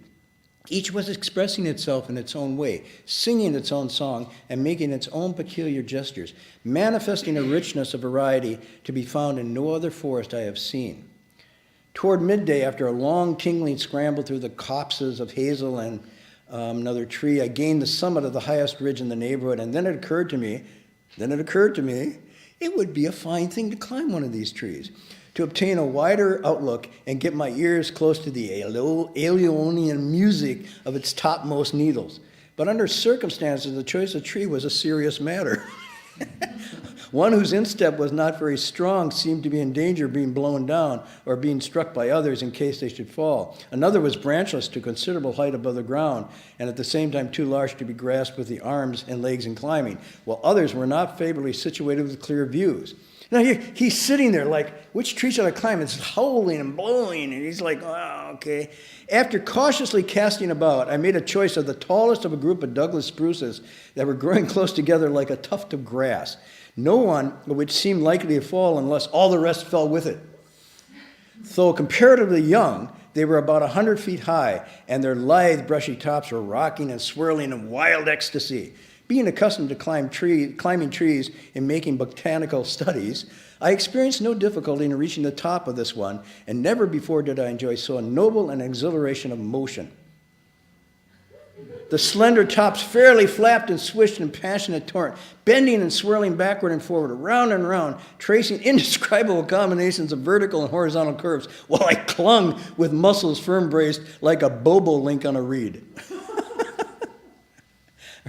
Each was expressing itself in its own way, singing its own song, and making its own peculiar gestures, manifesting a richness of variety to be found in no other forest I have seen. Toward midday, after a long tingling scramble through the copses of hazel and another tree, I gained the summit of the highest ridge in the neighborhood, and then it occurred to me, it would be a fine thing to climb one of these trees, to obtain a wider outlook and get my ears close to the Aeolian music of its topmost needles. But under circumstances, the choice of tree was a serious matter. One whose instep was not very strong seemed to be in danger of being blown down or being struck by others in case they should fall. Another was branchless to considerable height above the ground, and at the same time too large to be grasped with the arms and legs in climbing, while others were not favorably situated with clear views. Now he's sitting there like, which tree should I climb? It's howling and blowing, and he's like, oh, okay. After cautiously casting about, I made a choice of the tallest of a group of Douglas spruces that were growing close together like a tuft of grass. No one which seemed likely to fall unless all the rest fell with it. Though comparatively young, they were about 100 feet high, and their lithe, brushy tops were rocking and swirling in wild ecstasy. Being accustomed to climbing trees and making botanical studies, I experienced no difficulty in reaching the top of this one, and never before did I enjoy so noble an exhilaration of motion. The slender tops fairly flapped and swished in passionate torrent, bending and swirling backward and forward, around and round, tracing indescribable combinations of vertical and horizontal curves, while I clung with muscles firm braced like a bobolink on a reed.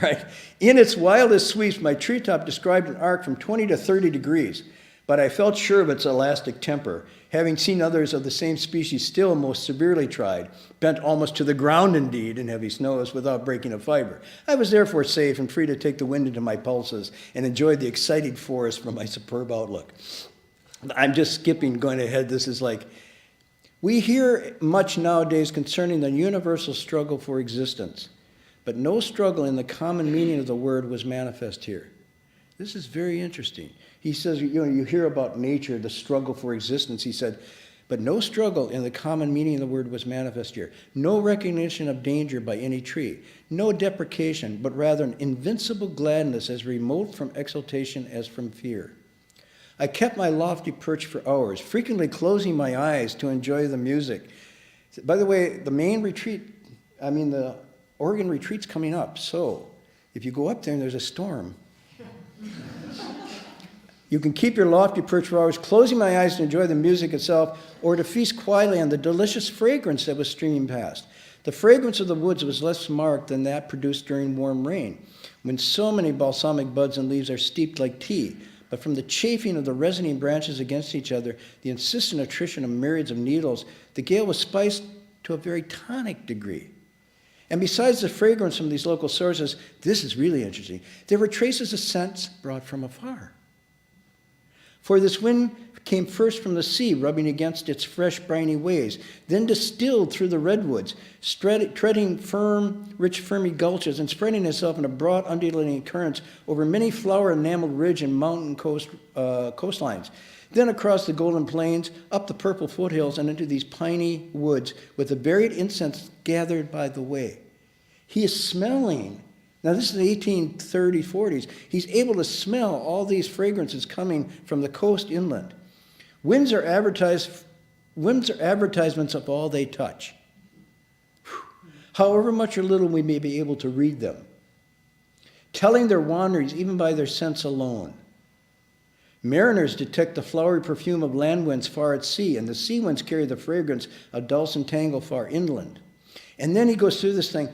Right. In its wildest sweeps, my treetop described an arc from 20 to 30 degrees, but I felt sure of its elastic temper, having seen others of the same species still most severely tried, bent almost to the ground indeed in heavy snows without breaking a fiber. I was therefore safe and free to take the wind into my pulses and enjoy the exciting forest from my superb outlook. I'm just skipping, going ahead. This is like, we hear much nowadays concerning the universal struggle for existence, but no struggle in the common meaning of the word was manifest here. This is very interesting. He says, you hear about nature, the struggle for existence. He said, but no struggle in the common meaning of the word was manifest here. No recognition of danger by any tree. No deprecation, but rather an invincible gladness as remote from exultation as from fear. I kept my lofty perch for hours, frequently closing my eyes to enjoy the music. By the way, the Oregon retreat's coming up, so if you go up there and there's a storm, you can keep your lofty perch for hours, closing my eyes to enjoy the music itself, or to feast quietly on the delicious fragrance that was streaming past. The fragrance of the woods was less marked than that produced during warm rain, when so many balsamic buds and leaves are steeped like tea. But from the chafing of the resonating branches against each other, the insistent attrition of myriads of needles, the gale was spiced to a very tonic degree. And besides the fragrance from these local sources, this is really interesting, there were traces of scents brought from afar. For this wind came first from the sea, rubbing against its fresh, briny waves, then distilled through the redwoods, treading firm, rich, ferny gulches, and spreading itself in a broad, undulating currents over many flower-enameled ridge and mountain coastlines. Then across the golden plains, up the purple foothills, and into these piney woods with the varied incense gathered by the way. He is smelling. Now this is the 1830s, 40s. He's able to smell all these fragrances coming from the coast inland. Winds are advertisements of all they touch. However much or little we may be able to read them, telling their wanderings even by their sense alone. Mariners detect the flowery perfume of land winds far at sea, and the sea winds carry the fragrance of dulse and tangle far inland. And then he goes through this thing.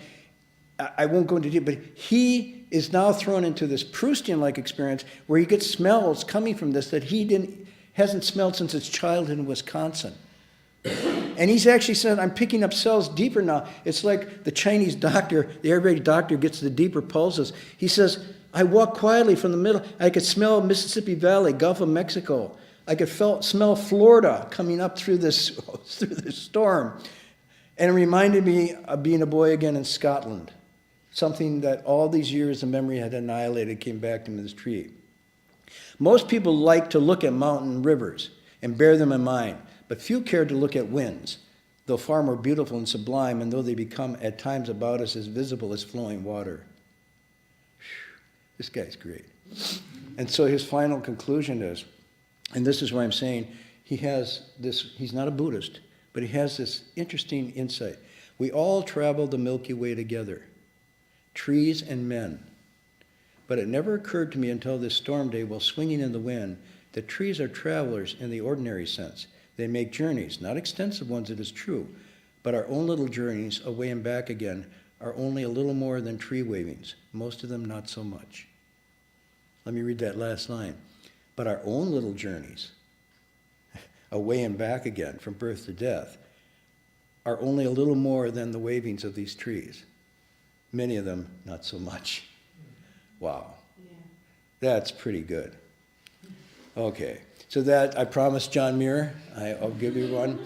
I won't go into detail, but he is now thrown into this Proustian-like experience where he gets smells coming from this that he hasn't smelled since his childhood in Wisconsin. And he's actually said, I'm picking up cells deeper now. It's like the Chinese doctor, the Ayurvedic doctor gets the deeper pulses. He says, I walk quietly from the middle. I could smell Mississippi Valley, Gulf of Mexico. I could smell Florida coming up through this storm. And it reminded me of being a boy again in Scotland. Something that all these years of memory had annihilated came back to me, this tree. Most people like to look at mountain and rivers and bear them in mind, but few care to look at winds, though far more beautiful and sublime, and though they become at times about us as visible as flowing water. This guy's great. And so his final conclusion is, and this is why I'm saying he's not a Buddhist, but he has this interesting insight. We all travel the Milky Way together, trees and men. But it never occurred to me until this storm day while swinging in the wind that trees are travelers in the ordinary sense. They make journeys, not extensive ones, it is true, but our own little journeys away and back again are only a little more than tree wavings, most of them not so much. Let me read that last line. But our own little journeys away and back again from birth to death are only a little more than the wavings of these trees. Many of them not so much. Wow. Yeah. That's pretty good. Okay. So that, I promised John Muir, I'll give you one.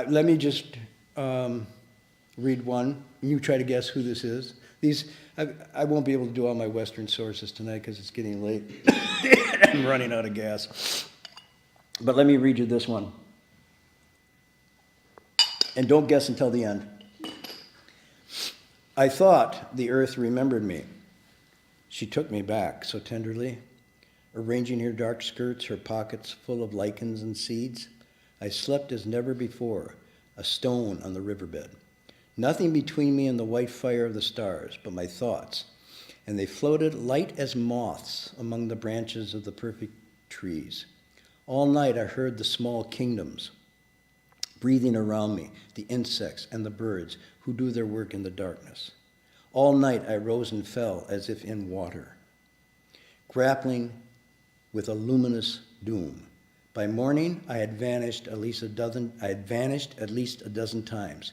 Let me just read one. You try to guess who this is. I won't be able to do all my Western sources tonight because it's getting late. I'm running out of gas. But let me read you this one. And don't guess until the end. I thought the earth remembered me. She took me back so tenderly, arranging her dark skirts, her pockets full of lichens and seeds. I slept as never before, a stone on the riverbed. Nothing between me and the white fire of the stars, but my thoughts, and they floated light as moths among the branches of the perfect trees. All night I heard the small kingdoms breathing around me, the insects and the birds who do their work in the darkness. All night I rose and fell as if in water, grappling with a luminous doom. By morning, I had vanished at least a dozen times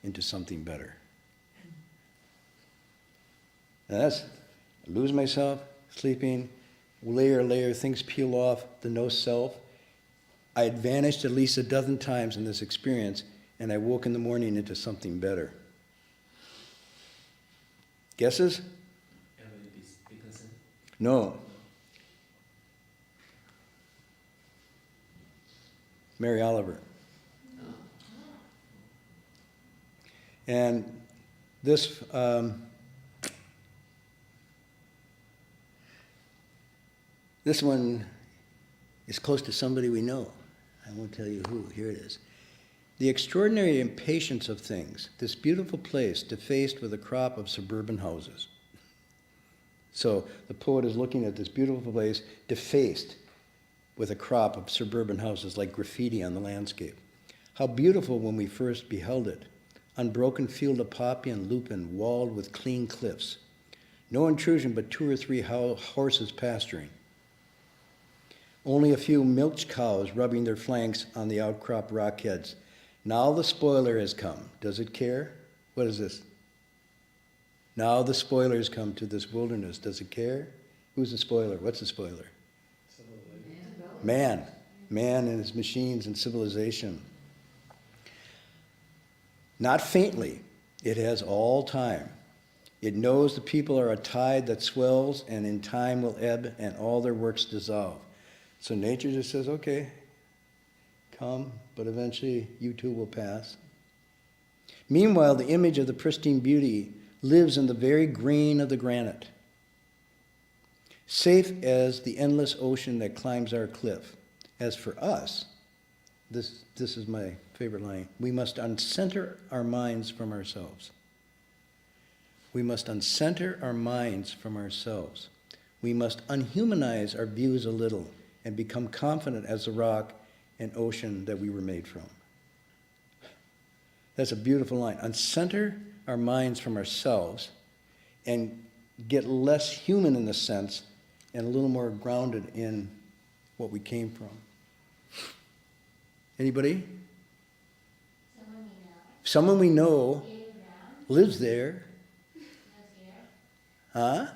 into something better. Now I lose myself, sleeping, layer, things peel off, the no self. I had vanished at least a dozen times in this experience, and I woke in the morning into something better. Guesses? Emily Dickinson? No. Mary Oliver. And this this one is close to somebody we know. I won't tell you who. Here it is. The extraordinary impatience of things, this beautiful place defaced with a crop of suburban houses. So the poet is looking at this beautiful place defaced with a crop of suburban houses like graffiti on the landscape. How beautiful when we first beheld it. Unbroken field of poppy and lupin walled with clean cliffs. No intrusion but 2 or 3 horses pasturing. Only a few milch cows rubbing their flanks on the outcrop rockheads. Now the spoiler has come. Does it care? What is this? Now the spoiler has come to this wilderness. Does it care? Who's the spoiler? What's the spoiler? Man. Man and his machines and civilization. Not faintly, it has all time. It knows the people are a tide that swells and in time will ebb and all their works dissolve. So nature just says, okay, come, but eventually you too will pass. Meanwhile, the image of the pristine beauty lives in the very grain of the granite, safe as the endless ocean that climbs our cliff. As for us, this is my favorite line, we must uncenter our minds from ourselves. We must uncenter our minds from ourselves. We must unhumanize our views a little and become confident as the rock and ocean that we were made from. That's a beautiful line. Uncenter our minds from ourselves and get less human in the sense and a little more grounded in what we came from. Anybody? Someone we know lives there. Huh?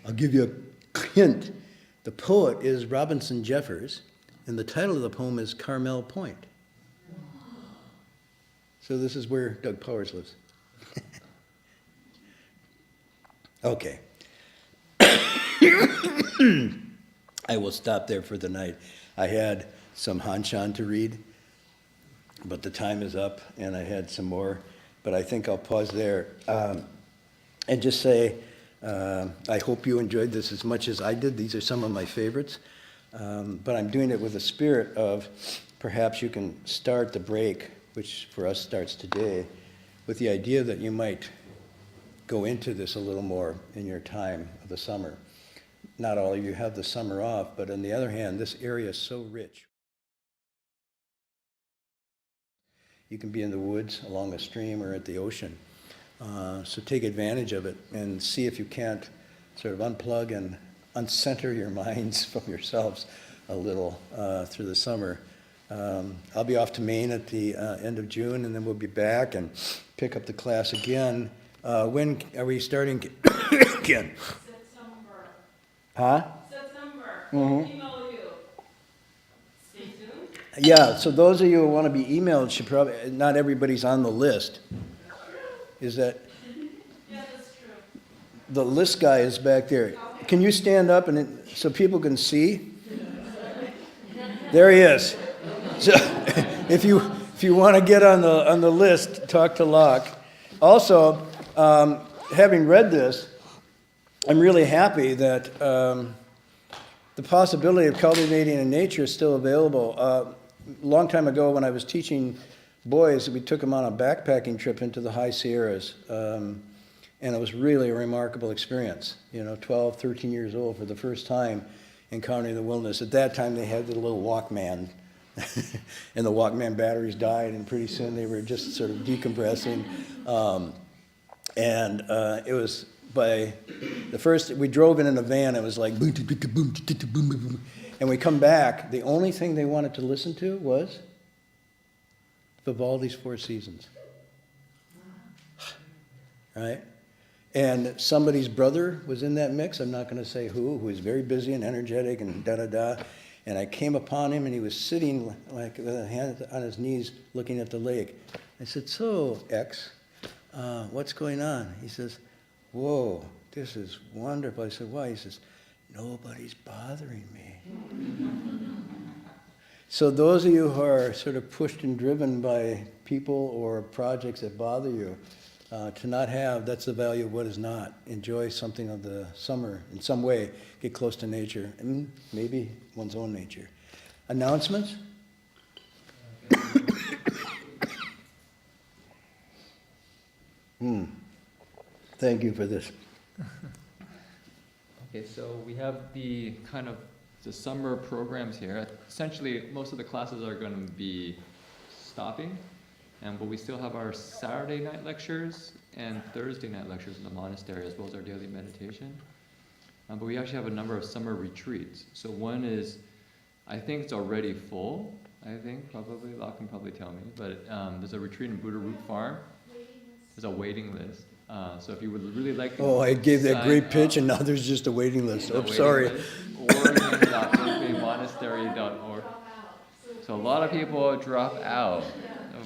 I'll give you a hint. The poet is Robinson Jeffers, and the title of the poem is Carmel Point. So this is where Doug Powers lives. Okay. I will stop there for the night. I had some Hanshan to read, but the time is up, and I had some more, but I think I'll pause there and just say, I hope you enjoyed this as much as I did. These are some of my favorites, but I'm doing it with a spirit of perhaps you can start the break, which for us starts today, with the idea that you might go into this a little more in your time of the summer. Not all of you have the summer off, but on the other hand, this area is so rich. You can be in the woods, along a stream, or at the ocean. So take advantage of it and see if you can't sort of unplug and uncenter your minds from yourselves a little through the summer. I'll be off to Maine at the end of June, and then we'll be back and pick up the class again. When are we starting again? September. Huh? September. Mm-hmm. Email you. Stay tuned. Yeah, so those of you who want to be emailed should probably, not everybody's on the list. Is that, Yeah, that's true. the list guy is back there. Can you stand up and so people can see? There he is. So if you want to get on the list, talk to Locke. Also, having read this, I'm really happy that the possibility of cultivating in nature is still available. A long time ago when I was teaching boys, we took them on a backpacking trip into the high Sierras, and it was really a remarkable experience. 12, 13 years old for the first time encountering the wilderness. At that time they had the little Walkman, and the Walkman batteries died, and pretty soon they were just sort of decompressing. And it was by the first, we drove in a van, it was like boom, boom, boom, boom, boom, and we come back, the only thing they wanted to listen to was Vivaldi's Four Seasons. Right? And somebody's brother was in that mix, I'm not going to say who was very busy and energetic and da-da-da. And I came upon him, and he was sitting like with a hand on his knees looking at the lake. I said, so, X, what's going on? He says, whoa, this is wonderful. I said, why? He says, nobody's bothering me. So those of you who are sort of pushed and driven by people or projects that bother you, to not have, that's the value of what is not. Enjoy something of the summer in some way. Get close to nature, and maybe one's own nature. Announcements? Thank you for this. Okay, so we have the summer programs here. Essentially, most of the classes are going to be stopping, but we still have our Saturday night lectures and Thursday night lectures in the monastery, as well as our daily meditation. But we actually have a number of summer retreats. So one is, I think it's already full, probably, Locke can probably tell me, but there's a retreat in Buddha Root Farm. There's a waiting list. So if you would really like to I gave that sign great pitch, up, and now there's just a waiting list. a Oh, waiting sorry. list, Oregon.monastery.org. So a lot of people drop out.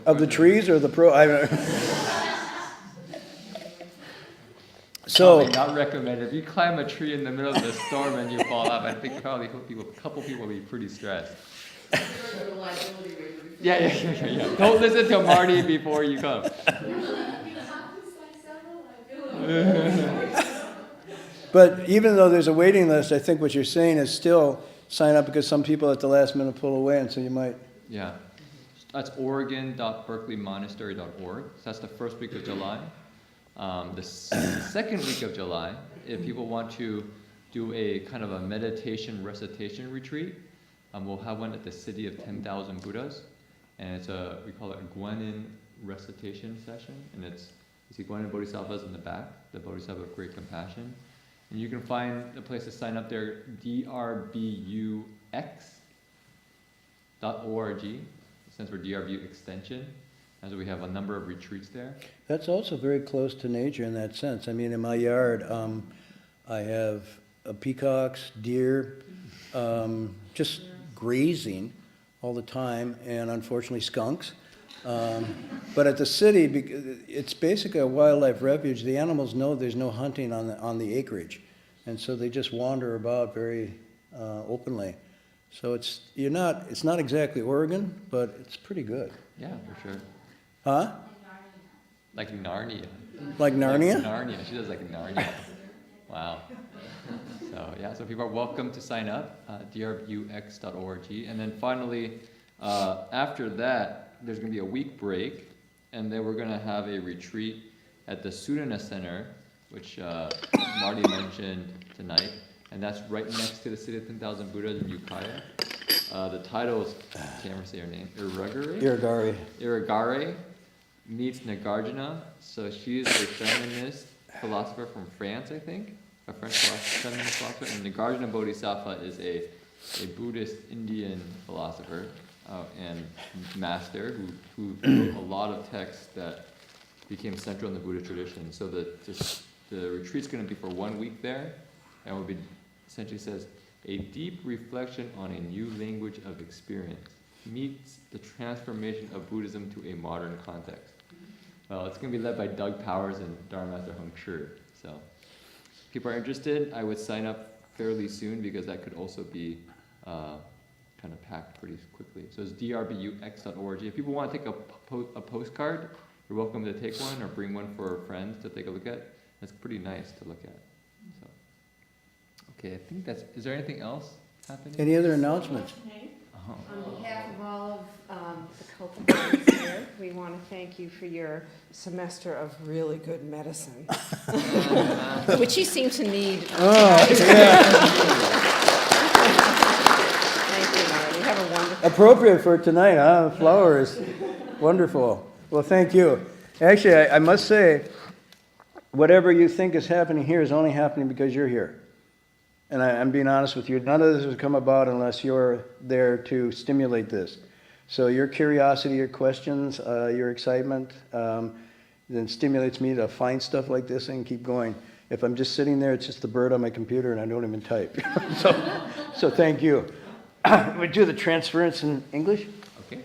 Of the trees or the pro? So, Probably not recommended. If you climb a tree in the middle of the storm and you fall off, I think probably a couple people will be pretty stressed. Yeah. Don't listen to Marty before you come. but even though there's a waiting list, I think what you're saying is still sign up because some people at the last minute pull away, and so you might. Yeah. That's oregon.berkeleymonastery.org. So that's the first week of July. The second week of July, if people want to do a kind of a meditation recitation retreat, we'll have one at the City of 10,000 Buddhas. And it's we call it a Guanin recitation session. And you see Guanin Bodhisattvas in the back, the Bodhisattva of Great Compassion. And you can find a place to sign up there, drbux.org. It stands for DRBU Extension. And so we have a number of retreats there. That's also very close to nature in that sense. I mean, in my yard, I have peacocks, deer, just grazing all the time, and unfortunately skunks. But at the city, it's basically a wildlife refuge. The animals know there's no hunting on the acreage, and so they just wander about very openly. So it's not exactly Oregon, but it's pretty good. Yeah, for sure. Huh? Like Narnia. Like Narnia? Narnia. She does like Narnia. Wow. So people are welcome to sign up, drbux.org. And then finally, after that, there's going to be a week break, and then we're going to have a retreat at the Sudana Center, which Marty mentioned tonight, and that's right next to the City of 10,000 Buddhas in Ukiah. The title is, I can't ever say her name, Irigare meets Nagarjuna. So she's a feminist philosopher from France, I think, a French feminist philosopher. And Nagarjuna Bodhisattva is a Buddhist Indian philosopher and master who wrote a lot of texts that became central in the Buddha tradition. So the retreat's going to be for 1 week there, and will be essentially says, a deep reflection on a new language of experience meets the transformation of Buddhism to a modern context. Well, it's going to be led by Doug Powers and Dharma Master Hung Shu. So if people are interested, I would sign up fairly soon because that could also be kind of packed pretty quickly. So it's drbux.org. If people want to take a postcard, you're welcome to take one or bring one for friends to take a look at. It's pretty nice to look at. So, okay, I think is there anything else happening? Any other announcements? Uh-huh. On behalf of all of the cultivators here, we want to thank you for your semester of really good medicine, which you seem to need. Yeah. Thank you, Marty. Have a wonderful. Appropriate for tonight, huh? Flowers. Wonderful. Well, thank you. Actually, I must say, whatever you think is happening here is only happening because you're here. And I'm being honest with you. None of this would come about unless you're there to stimulate this. So your curiosity, your questions, your excitement, then stimulates me to find stuff like this and keep going. If I'm just sitting there, it's just the bird on my computer and I don't even type. So thank you. We do the transference in English? Okay.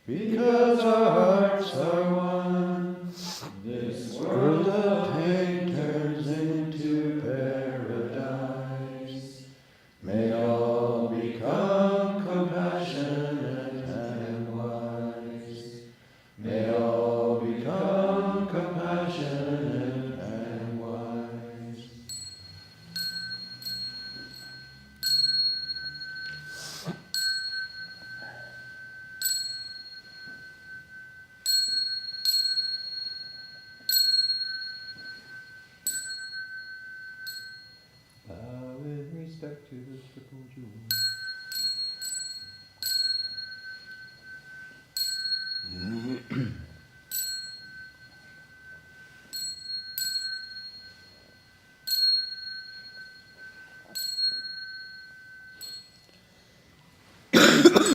Because our hearts are one, this world of pain turns respect to the triple jewel.